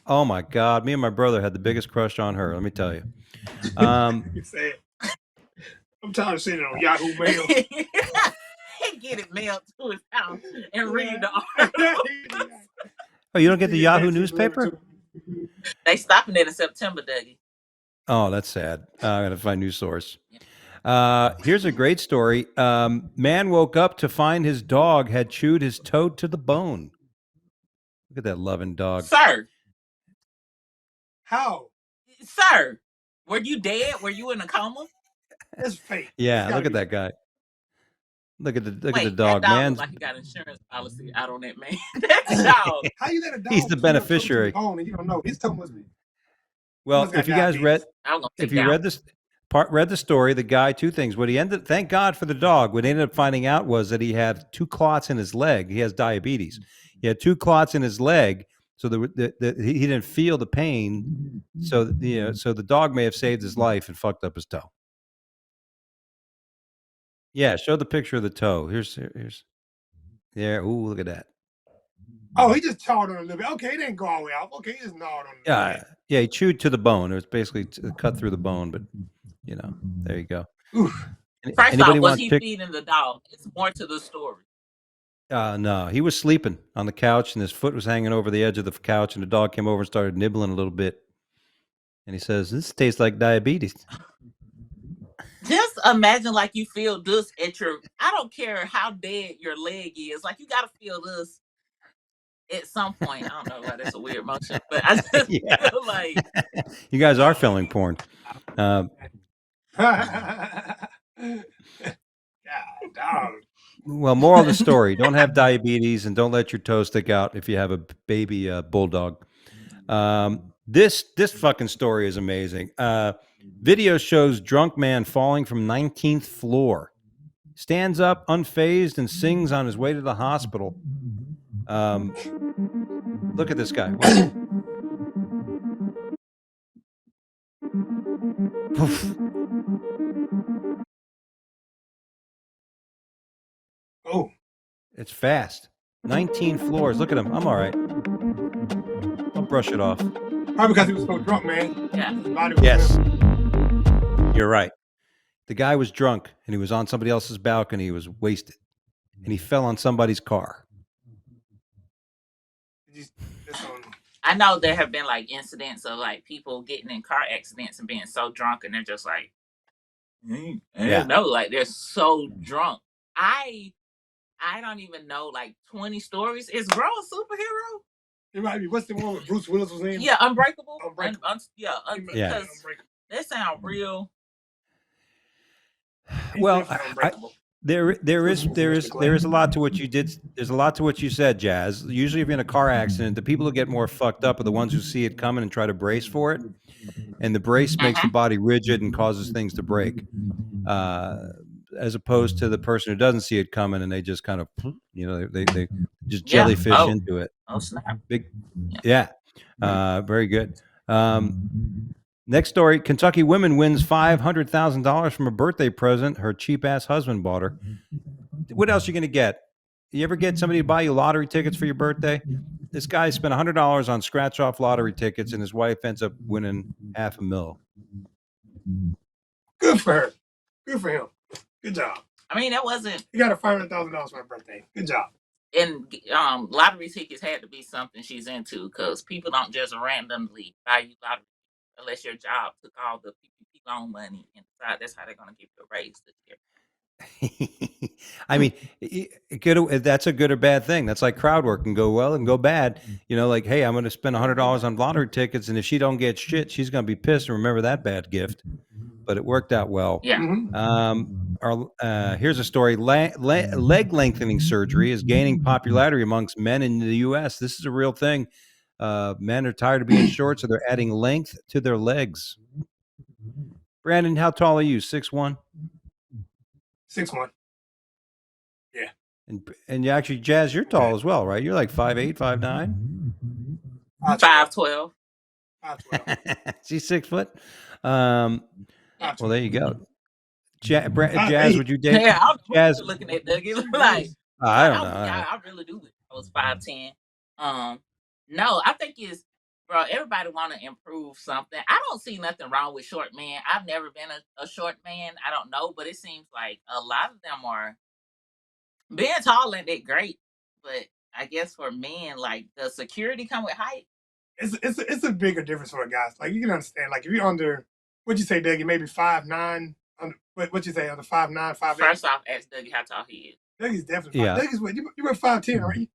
S1: Oh my God, me and my brother had the biggest crush on her. Let me tell you.
S3: I'm tired of seeing it on Yahoo Mail.
S2: He get it mailed to his house and read the article.
S1: Oh, you don't get the Yahoo newspaper?
S2: They stopping it in September, Dougie.
S1: Oh, that's sad. I got to find a new source. Here's a great story. Man woke up to find his dog had chewed his toe to the bone. Look at that loving dog.
S2: Sir.
S3: How?
S2: Sir, were you dead? Were you in a coma?
S3: That's fake.
S1: Yeah, look at that guy. Look at the dog.
S2: That dog
S1: Man,
S2: like he got insurance policy out on that man. That dog.
S3: How you let a dog?
S1: He's the beneficiary.
S3: And you don't know. His toe must be.
S1: Well, if you guys read the story, the guy, two things. Thank God for the dog. What he ended up finding out was that he had 2 clots in his leg. He has diabetes. He had 2 clots in his leg, So he didn't feel the pain. So the dog may have saved his life and fucked up his toe. Yeah, show the picture of the toe. Here's there. Ooh, look at that.
S3: Oh, he just chawed on it a little bit. Okay, it didn't go all the way off. Okay, he just gnawed on it a little bit.
S1: Yeah, he chewed to the bone. It was basically cut through the bone, but there you go.
S3: Oof.
S2: First off, was he feeding the dog? It's more to the story.
S1: No, he was sleeping on the couch, and his foot was hanging over the edge of the couch, and the dog came over and started nibbling a little bit. And he says, "This tastes like diabetes."
S2: Just imagine like you feel this at your, I don't care how dead your leg is, like you got to feel this at some point. I don't know why that's a weird motion, but I just feel like
S1: you guys are filming porn.
S3: God, dog.
S1: Well, moral of the story: don't have diabetes and don't let your toe stick out if you have a baby bulldog. This fucking story is amazing. Video shows drunk man falling from 19th floor, stands up unfazed and sings on his way to the hospital. Look at this guy.
S3: Oh,
S1: it's fast. 19 floors. Look at him. I'm all right. I'll brush it off.
S3: Probably because he was so drunk, man.
S2: Yeah.
S1: Yes. You're right. The guy was drunk and he was on somebody else's balcony. He was wasted and he fell on somebody's car.
S2: I know there have been like incidents of like people getting in car accidents and being so drunk and they're just like, no, like they're so drunk. I don't even know, like 20 stories. Is Bro a superhero?
S3: It might be. What's the one with Bruce Willis was in?
S2: Yeah, Unbreakable.
S3: Unbreakable.
S2: Because they sound real.
S1: Well, there is a lot to what you did. There's a lot to what you said, Jazz. Usually, if you're in a car accident, the people who get more fucked up are the ones who see it coming and try to brace for it, and the brace makes the body rigid and causes things to break. As opposed to the person who doesn't see it coming and they just kind of, they just jellyfish into it.
S2: Oh, snap.
S1: Big, very good. Next story, Kentucky woman wins $500,000 from a birthday present her cheap-ass husband bought her. What else are you going to get? You ever get somebody to buy you lottery tickets for your birthday? This guy spent $100 on scratch-off lottery tickets, and his wife ends up winning $500,000.
S3: Good for her. Good for him. Good job.
S2: I mean, that wasn't...
S3: You got a $500,000 for her birthday. Good job.
S2: And lottery tickets had to be something she's into because people don't just randomly buy you lottery unless your job took all the PPP loan money and decide that's how they're going to give you a raise this year.
S1: I mean, that's a good or bad thing. That's like crowd work, can go well and go bad. Like, hey, I'm going to spend $100 on lottery tickets, and if she don't get shit, she's going to be pissed and remember that bad gift. But it worked out well.
S2: Yeah.
S1: Here's a story. Leg lengthening surgery is gaining popularity amongst men in the U.S. This is a real thing. Men are tired of being short, so they're adding length to their legs. Brandon, how tall are you? 6'1"?
S3: 6'1". Yeah.
S1: And you actually, Jazz, you're tall as well, right? You're like 5'8", 5'9"?
S2: 5'12".
S3: 5'12".
S1: She's 6 foot. Well, there you go. Jazz, would you date?
S2: Yeah, I'm
S1: Jazz
S2: looking at Dougie like
S1: I don't know.
S2: I really do. I was 5'10". No, I think it's, bro, everybody want to improve something. I don't see nothing wrong with short men. I've never been a short man. I don't know, but it seems like a lot of them are being tall and they're great. But I guess for men, like, does security come with height?
S3: It's a bigger difference for guys. Like, you can understand, like, if you're under, what'd you say, Dougie, maybe 5'9", what'd you say, under 5'9", 5'8"?
S2: First off, ask Dougie how tall he is.
S3: Dougie's definitely 5'9". Dougie's what, you were 5'10", right?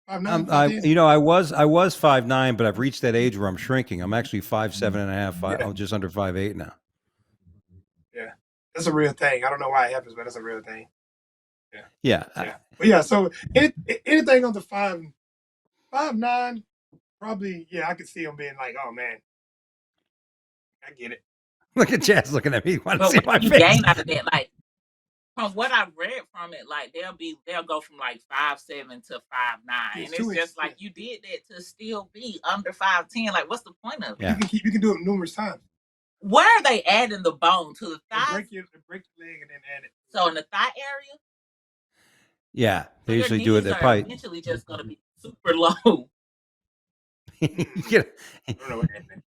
S3: 5'9", 5'10"?
S1: I was 5'9", but I've reached that age where I'm shrinking. I'm actually 5'7.5". I'm just under 5'8" now.
S3: Yeah, that's a real thing. I don't know why it happens, but it's a real thing.
S1: Yeah.
S3: But yeah, so anything under 5'9", probably, I could see him being like, oh man, I get it.
S1: Look at Jazz looking at me. Want to see my face?
S2: Gain out of that, like, from what I've read from it, like they'll go from like 5'7" to 5'9",
S3: Yeah,
S2: and
S3: 2
S2: it's
S3: inches,
S2: just like you did that to still be under 5'10". Like, what's the point of it?
S1: Yeah.
S3: You can do it numerous times.
S2: Where are they adding the bone to the
S3: They
S2: thigh?
S3: break your leg and then add it.
S2: So in the thigh area,
S1: Yeah, they
S2: so your
S1: usually do it.
S2: knees
S1: They
S2: are
S1: probably
S2: eventually just going to be super low.
S1: you're
S3: I don't know what happened.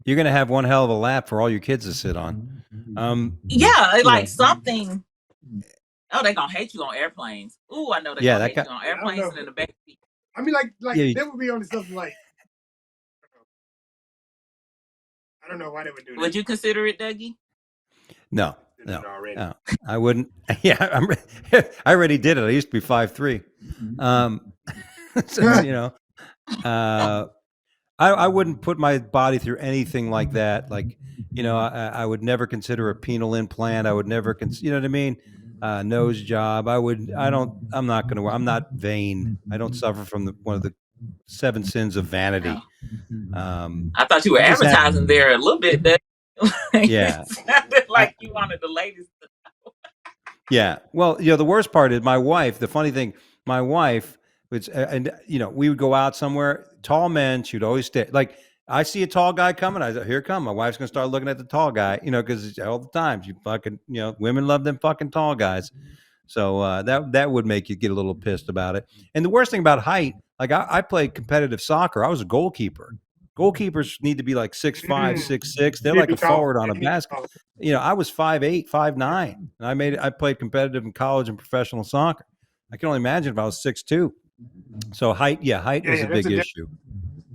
S1: gonna have one hell of a lap for all your kids to sit on.
S2: Yeah,
S1: you
S2: like
S1: know,
S2: something. Oh, they're gonna hate you on airplanes. Ooh, I know they're
S1: Yeah,
S2: gonna
S1: that
S2: hate
S1: guy-
S2: you on
S3: Yeah, I don't
S2: airplanes
S3: know.
S2: and in the back seat.
S3: I mean, like
S1: Yeah,
S3: they would be on something like. I don't know why they would do that.
S2: Would you consider it, Dougie?
S1: no,
S3: Did it already.
S1: no, I wouldn't. Yeah, I already did it. I used to be 5'3". So, you know, I wouldn't put my body through anything like that. Like, you know, I would never consider a penile implant. I would never you know what I mean? Nose job. I'm not going to, I'm not vain. I don't suffer from one of the 7 sins of vanity.
S2: I thought you were
S1: I just have-
S2: advertising there a little bit, Dougie.
S1: Yeah.
S2: It sounded like you wanted the ladies to know.
S1: Yeah. Well, you know, the worst part is my wife. The funny thing, my wife, which, and you know, we would go out somewhere. Tall men, she'd always stay. Like, I see a tall guy coming. I said, "Here come." My wife's gonna start looking at the tall guy. You know, because all the time you fucking, you know, women love them fucking tall guys. So that would make you get a little pissed about it. And the worst thing about height, like I played competitive soccer. I was a goalkeeper. Goalkeepers need to be like 6'5", 6'6". They're
S3: Need to
S1: like
S3: be
S1: a
S3: tall.
S1: forward on
S3: Yeah,
S1: a
S3: you need to be
S1: basket.
S3: tall.
S1: You know, I was 5'8", 5'9", and I played competitive in college and professional soccer. I can only imagine if I was 6'2". So height was
S3: Yeah,
S1: a
S3: that's
S1: big
S3: a
S1: issue.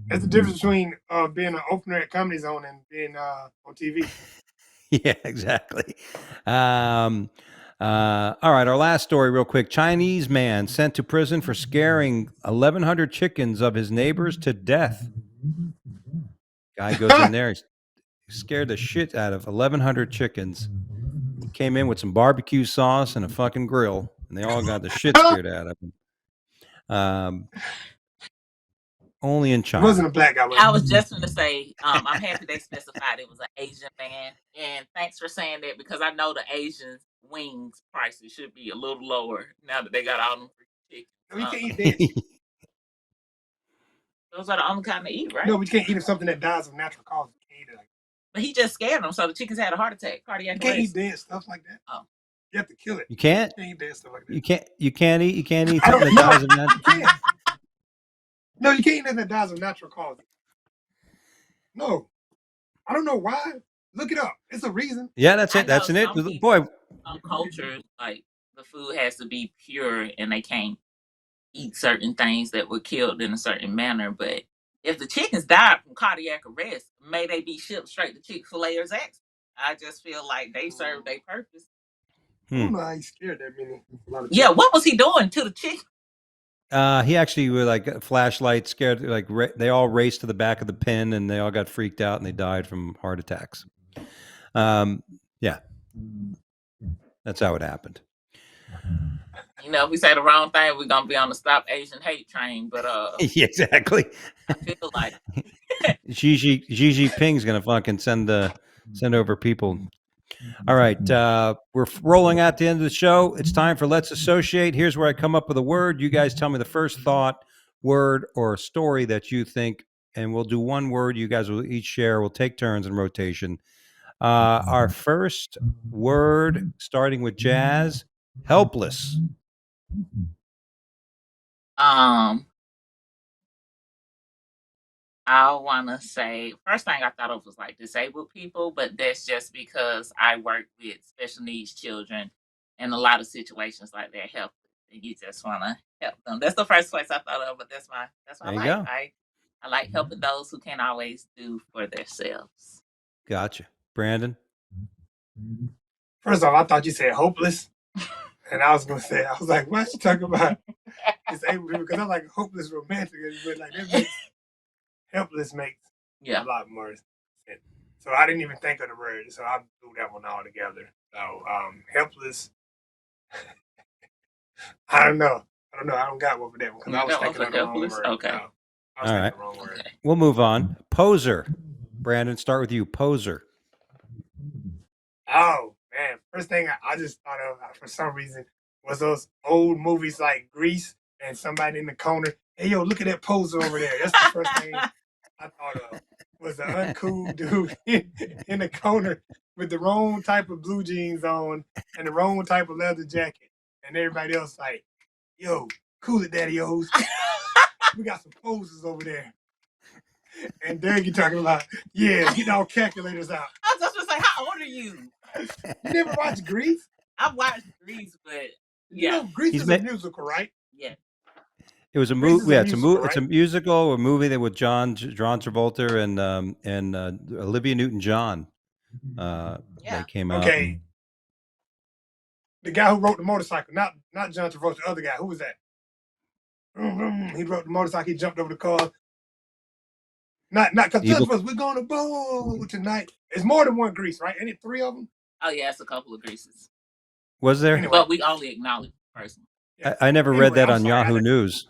S3: That's the difference between being an opener at Comedy Zone and being on TV.
S1: Yeah, exactly. All right, our last story, real quick. Chinese man sent to prison for scaring 1,100 chickens of his neighbors to death. Guy goes in there, he scared the shit out of 1,100 chickens. He came in with some barbecue sauce and a fucking grill, and they all got the shit scared out of him. Only in
S3: It
S1: China.
S3: wasn't a black guy.
S2: I was just going to say, I'm happy they specified it was an Asian man. And thanks for saying that, because I know the Asian wings prices should be a little lower now that they got all them free
S3: No, you
S2: chickens.
S3: can't eat that.
S2: Those are the only kind to eat, right?
S3: No, but you can't eat something that dies of natural causes. You can't eat it like
S2: But he just scared them, so the chickens had a heart attack, cardiac
S3: you can't
S2: arrest.
S3: eat dead stuff like that.
S2: Oh.
S3: You have to kill it.
S1: You can't?
S3: You can't eat dead stuff like that.
S1: You can't eat
S3: I
S1: something
S3: don't
S1: that
S3: know.
S1: dies of natural.
S3: You can't. No, you can't eat nothing that dies of natural causes. No. I don't know why. Look it up. It's a reason.
S1: Yeah, that's
S2: I
S1: it. That's
S2: know
S1: it.
S2: some people-
S1: Boy,
S2: Some cultures, like, the food has to be pure and they can't eat certain things that were killed in a certain manner. But if the chickens died from cardiac arrest, may they be shipped straight to Chick-fil-A or Zaxby's? I just feel like they serve their purpose.
S3: I don't know how he's scared that many.
S2: Yeah, what was he doing to the chicken?
S1: he actually with like a flashlight scared, like they all raced to the back of the pen and they all got freaked out and they died from heart attacks. Yeah, that's how it happened.
S2: You know, if we say the wrong thing, we're gonna be on the Stop Asian Hate train. But
S1: Yeah, exactly.
S2: I feel like
S1: Xi Jinping's gonna fucking send over people. All right, we're rolling out the end of the show. It's time for Let's Associate. Here's where I come up with a word. You guys tell me the first thought, word, or story that you think, and we'll do one word. You guys will each share. We'll take turns in rotation. Our first word, starting with Jazz, helpless.
S2: I want to say, first thing I thought of was like disabled people, but that's just because I work with special needs children in a lot of situations like they're helpless, and you just want to help them. That's the first place I thought of, but that's what
S1: There
S2: I
S1: you
S2: like.
S1: go.
S2: I like helping those who can't always do for themselves.
S1: Gotcha. Brandon?
S3: First off, I thought you said hopeless. And I was like, why is she talking about disabled people? Because I'm like hopeless romantic. But like that makes helpless makes a lot more sense. So I didn't even think of the word. So I threw that one all together. So helpless. I don't know. I don't got one for that one because I was thinking of the wrong word.
S2: Okay.
S3: No, I was thinking the wrong word.
S2: Okay.
S1: We'll move on. Poser. Brandon, start with you. Poser.
S3: Oh, Man, first thing I just thought of for some reason was those old movies like Grease and somebody in the corner. Hey, yo, look at that poser over there. That's the first thing I thought of. Was the uncool dude in the corner with the wrong type of blue jeans on and the wrong type of leather jacket, and everybody else like, yo, cool it, daddy-os. We got some posers over there. And Dougie talking about, yeah, get all calculators out.
S2: I was just gonna say, how old are you?
S3: You never watched Grease?
S2: I've watched Grease, but
S3: You
S2: yeah,
S3: know, Grease is a musical, right?
S2: yeah.
S1: It was a
S3: Grease
S1: movie.
S3: is a
S1: Yeah, it's a
S3: musical,
S1: movie. It's a
S3: right?
S1: musical, a movie that with John Travolta and Olivia Newton-John.
S2: Yeah.
S1: They came out.
S3: Okay. The guy who wrote the motorcycle, not John Travolta, the other guy. Who was that? He wrote the motorcycle. He jumped over the car. Not because
S1: Evil-
S3: we're going to bowl tonight. It's more than one Grease, right? Ain't it 3 of them?
S2: Oh yeah, it's a couple of Greases,
S1: Was there?
S3: Anyway.
S2: but we only acknowledge the person.
S3: Yeah.
S1: I never read that
S3: I'm
S1: on
S3: sorry,
S1: Yahoo News.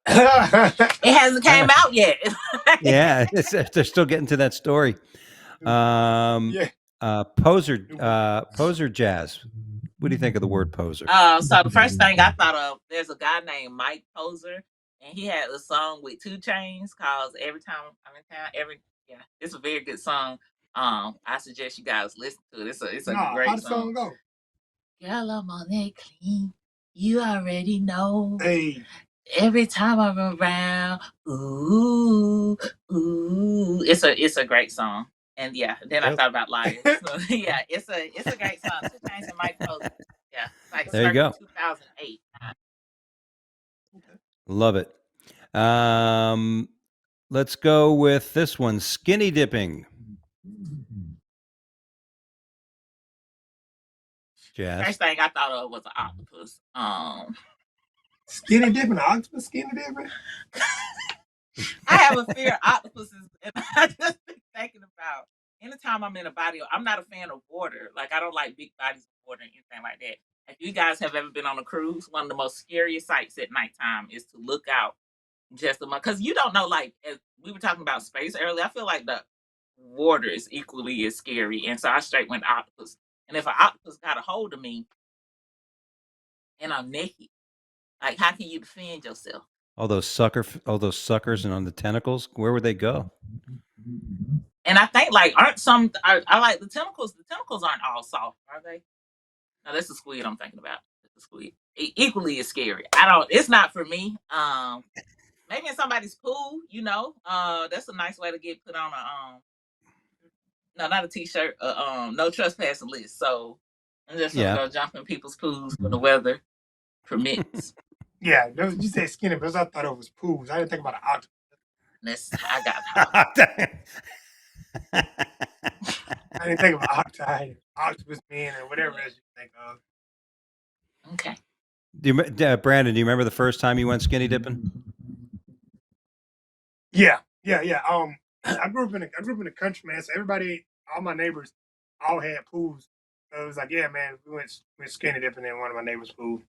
S2: It hasn't came out yet.
S1: Yeah, they're still getting to that story.
S3: Yeah.
S1: Poser Jazz. What do you think of the word poser?
S2: So the first thing I thought of, there's a guy named Mike Poser, and he had a song with 2 Chainz called "Every Time I'm in Town." It's a very good song. I suggest you guys listen to it. It's a great
S3: How the
S2: song.
S3: song go?
S2: Girl, I'm on that clean. You already know.
S3: Hey.
S2: Every time I'm around, ooh, ooh. It's a great song. And yeah, then I thought about Liars. So yeah, it's a great song. 2 Chainz and Mike Poser. Yeah, like
S1: There you go.
S2: 2008.
S1: Love it. Let's go with this one: skinny dipping. Jazz.
S2: First thing I thought of was an octopus.
S3: Skinny dipping, octopus skinny dipping.
S2: I have a fear of octopuses, and I just been thinking about anytime I'm in a body. I'm not a fan of water. Like I don't like big bodies of water and anything like that. If you guys have ever been on a cruise, one of the most scariest sights at nighttime is to look out just because you don't know. Like as we were talking about space earlier, I feel like the water is equally as scary, and so I straight went octopus. And if an octopus got a hold of me and I'm naked, like how can you defend yourself?
S1: All those suckers and on the tentacles, where would they go?
S2: And I think like aren't some I like the tentacles. The tentacles aren't all soft, are they? No, that's the squid I'm thinking about. That's the squid. Equally as scary. It's not for me. Maybe in somebody's pool, that's a nice way to get put on a no, not a t-shirt, no trespassing list. So I'm just gonna go jump in people's pools when the weather permits.
S3: Yeah, you said skinny, but I thought it was pools. I didn't think about an octopus.
S2: I got
S3: I didn't think about octopus man, or whatever else you think of.
S2: Okay.
S1: Brandon, do you remember the first time you went skinny dipping?
S3: Yeah. I grew up in the country, man. So all my neighbors, all had pools. So it was like, yeah, man, we went skinny dipping in one of my neighbors' pools.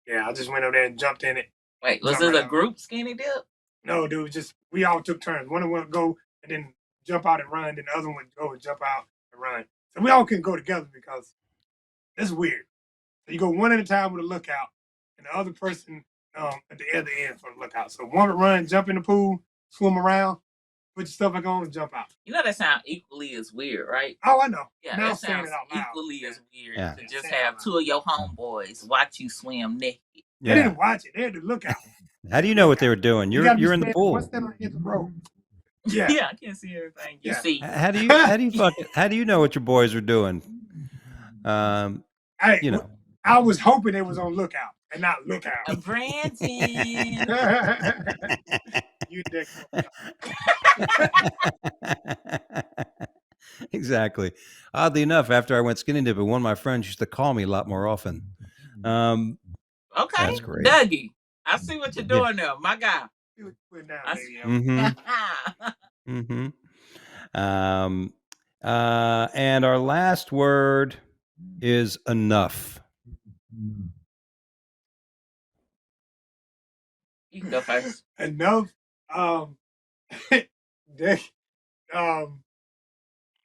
S3: Yeah, I just went over there and jumped in it.
S2: Wait, was it a group skinny dip?
S3: No, dude, we all took turns. One of them would go and then jump out and run, then the other one would go and jump out and run. So we all couldn't go together because it's weird. So you go one at a time with a lookout, and the other person at the other end for the lookout. So one would run, jump in the pool, swim around, put your stuff back on, and jump out.
S2: You know that sounds equally as weird, right?
S3: Oh, I know.
S2: Yeah,
S3: now
S2: that sounds equally as weird to just have 2 of your homeboys watch you swim naked.
S3: Yeah. They didn't watch it. They had to look out.
S1: How do you know what they were doing? You're in the pool.
S3: What's that on the rope?
S2: Yeah, I can't see everything. You see.
S1: How do you know what your boys are doing?
S3: I was hoping it was on lookout and not lookout.
S2: Brandon.
S3: You dick.
S1: Exactly. Oddly enough, after I went skinny dipping, one of my friends used to call me a lot more often.
S2: Okay,
S1: that's great.
S2: Dougie, I see what you're doing there, my guy.
S1: And our last word is enough.
S2: You can go first.
S3: Enough.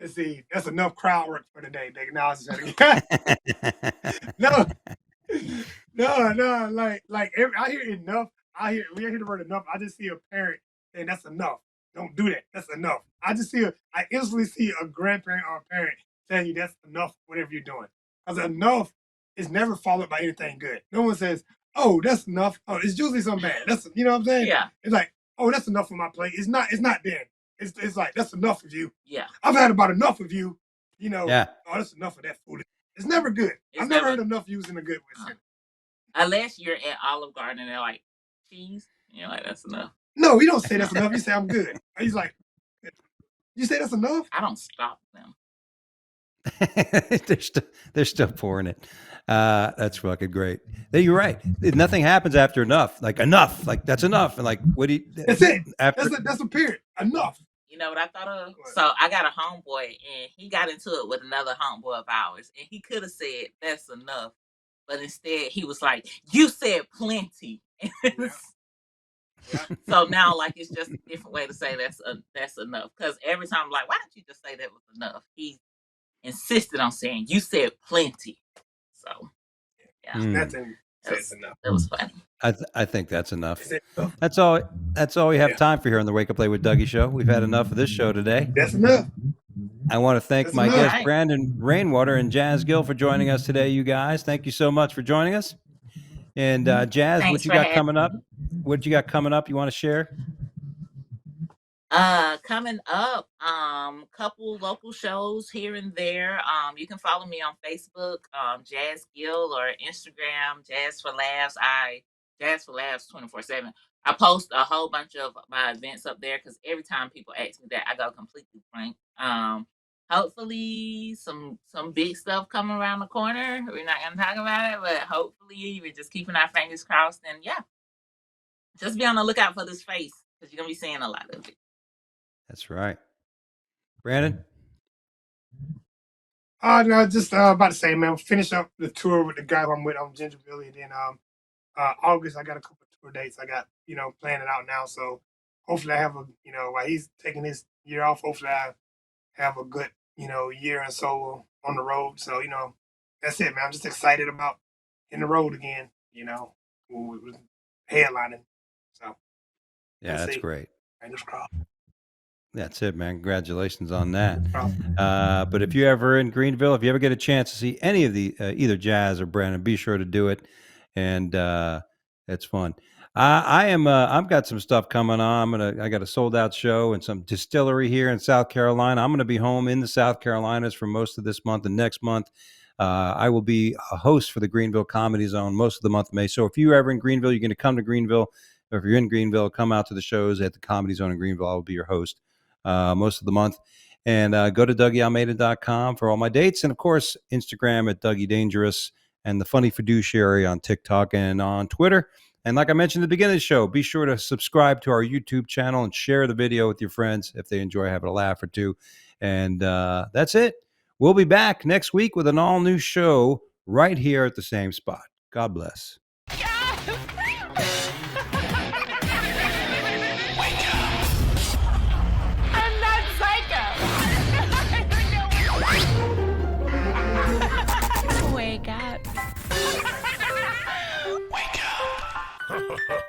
S3: let's see, that's enough crowd work for today, nigga. Now it's just no, no, I hear enough. We hear the word enough. I just see a parent saying that's enough. Don't do that. That's enough. I instantly see a grandparent or a parent telling you that's enough, whatever you're doing. Because enough is never followed by anything good. No one says, oh, that's enough. Oh, it's usually something bad. That's, you know what I'm saying?
S2: Yeah.
S3: It's like, oh, that's enough for my plate. It's not then. It's like, that's enough of you.
S2: Yeah.
S3: I've had about enough of you. You know,
S1: Yeah.
S3: oh, that's enough of that food. It's never good. I've never heard enough used in a good way.
S2: Unless you're at Olive Garden and they're like, cheese, you're like, that's enough.
S3: No, we don't say that's enough. You say I'm good. He's like, you say that's enough?
S2: I don't stop them.
S1: they're still pouring it. That's fucking great. You're right. Nothing happens after enough. Like enough. Like that's enough. And like, what do you?
S3: That's it.
S1: After
S3: That's a period. Enough.
S2: You know what I thought of? So I got a homeboy, and he got into it with another homeboy of ours, and he could have said that's enough, but instead he was like, "You said plenty."
S3: Yeah.
S2: So now, like, it's just a different way to say that's enough. Because every time I'm like, why don't you just say that was enough? He insisted on saying, "You said plenty." So yeah,
S3: Nothing says enough.
S2: That was funny.
S1: I think that's enough. That's all we have time for here on the Wake Up Late with Dougie show. We've had enough of this show today.
S3: That's enough.
S1: I want to thank my guests, Brandon Rainwater and Jas Gil, for joining us today, you guys. Thank you so much for joining us. And Jas,
S2: Thanks
S1: what you got coming up? What you got coming up you want to share?
S2: Coming up, couple local shows here and there. You can follow me on Facebook, Jas Gil, or Instagram, Jazz for Laughs. Jazz for Laughs 24/7. I post a whole bunch of my events up there because every time people ask me that, I go completely blank. Hopefully some big stuff coming around the corner. We're not gonna talk about it, but hopefully we're just keeping our fingers crossed. And yeah, just be on the lookout for this face because you're gonna be seeing a lot of it.
S1: That's right. Brandon?
S3: No, just about to say, man, finish up the tour with the guy who I'm with on Ginger Billy. And then August, I got a couple of tour dates I got, planning out now. So hopefully I have while he's taking his year off, hopefully I have a good, year and so on the road. So, that's it, man. I'm just excited about hitting the road again, with headlining. So
S1: yeah, that's great.
S3: Fingers crossed.
S1: That's it, man. Congratulations on that. But if you're ever in Greenville, if you ever get a chance to see any of the either Jas or Brandon, be sure to do it. And it's fun. I've got some stuff coming on. I got a sold out show and some distillery here in South Carolina. I'm going to be home in the South Carolinas for most of this month and next month. I will be a host for the Greenville Comedy Zone most of the month of May. So if you're ever in Greenville, you're going to come to Greenville. Or if you're in Greenville, come out to the shows at the Comedy Zone in Greenville. I will be your host most of the month. And go to DougieAlmeida.com for all my dates. And, of course, Instagram at Dougie Dangerous and the Funny Fiduciary on TikTok and on Twitter. And like I mentioned at the beginning of the show, be sure to subscribe to our YouTube channel and share the video with your friends if they enjoy having a laugh or two. And that's it. We'll be back next week with an all-new show right here at the same spot. God bless.
S5: Wake up.
S4: Wake up.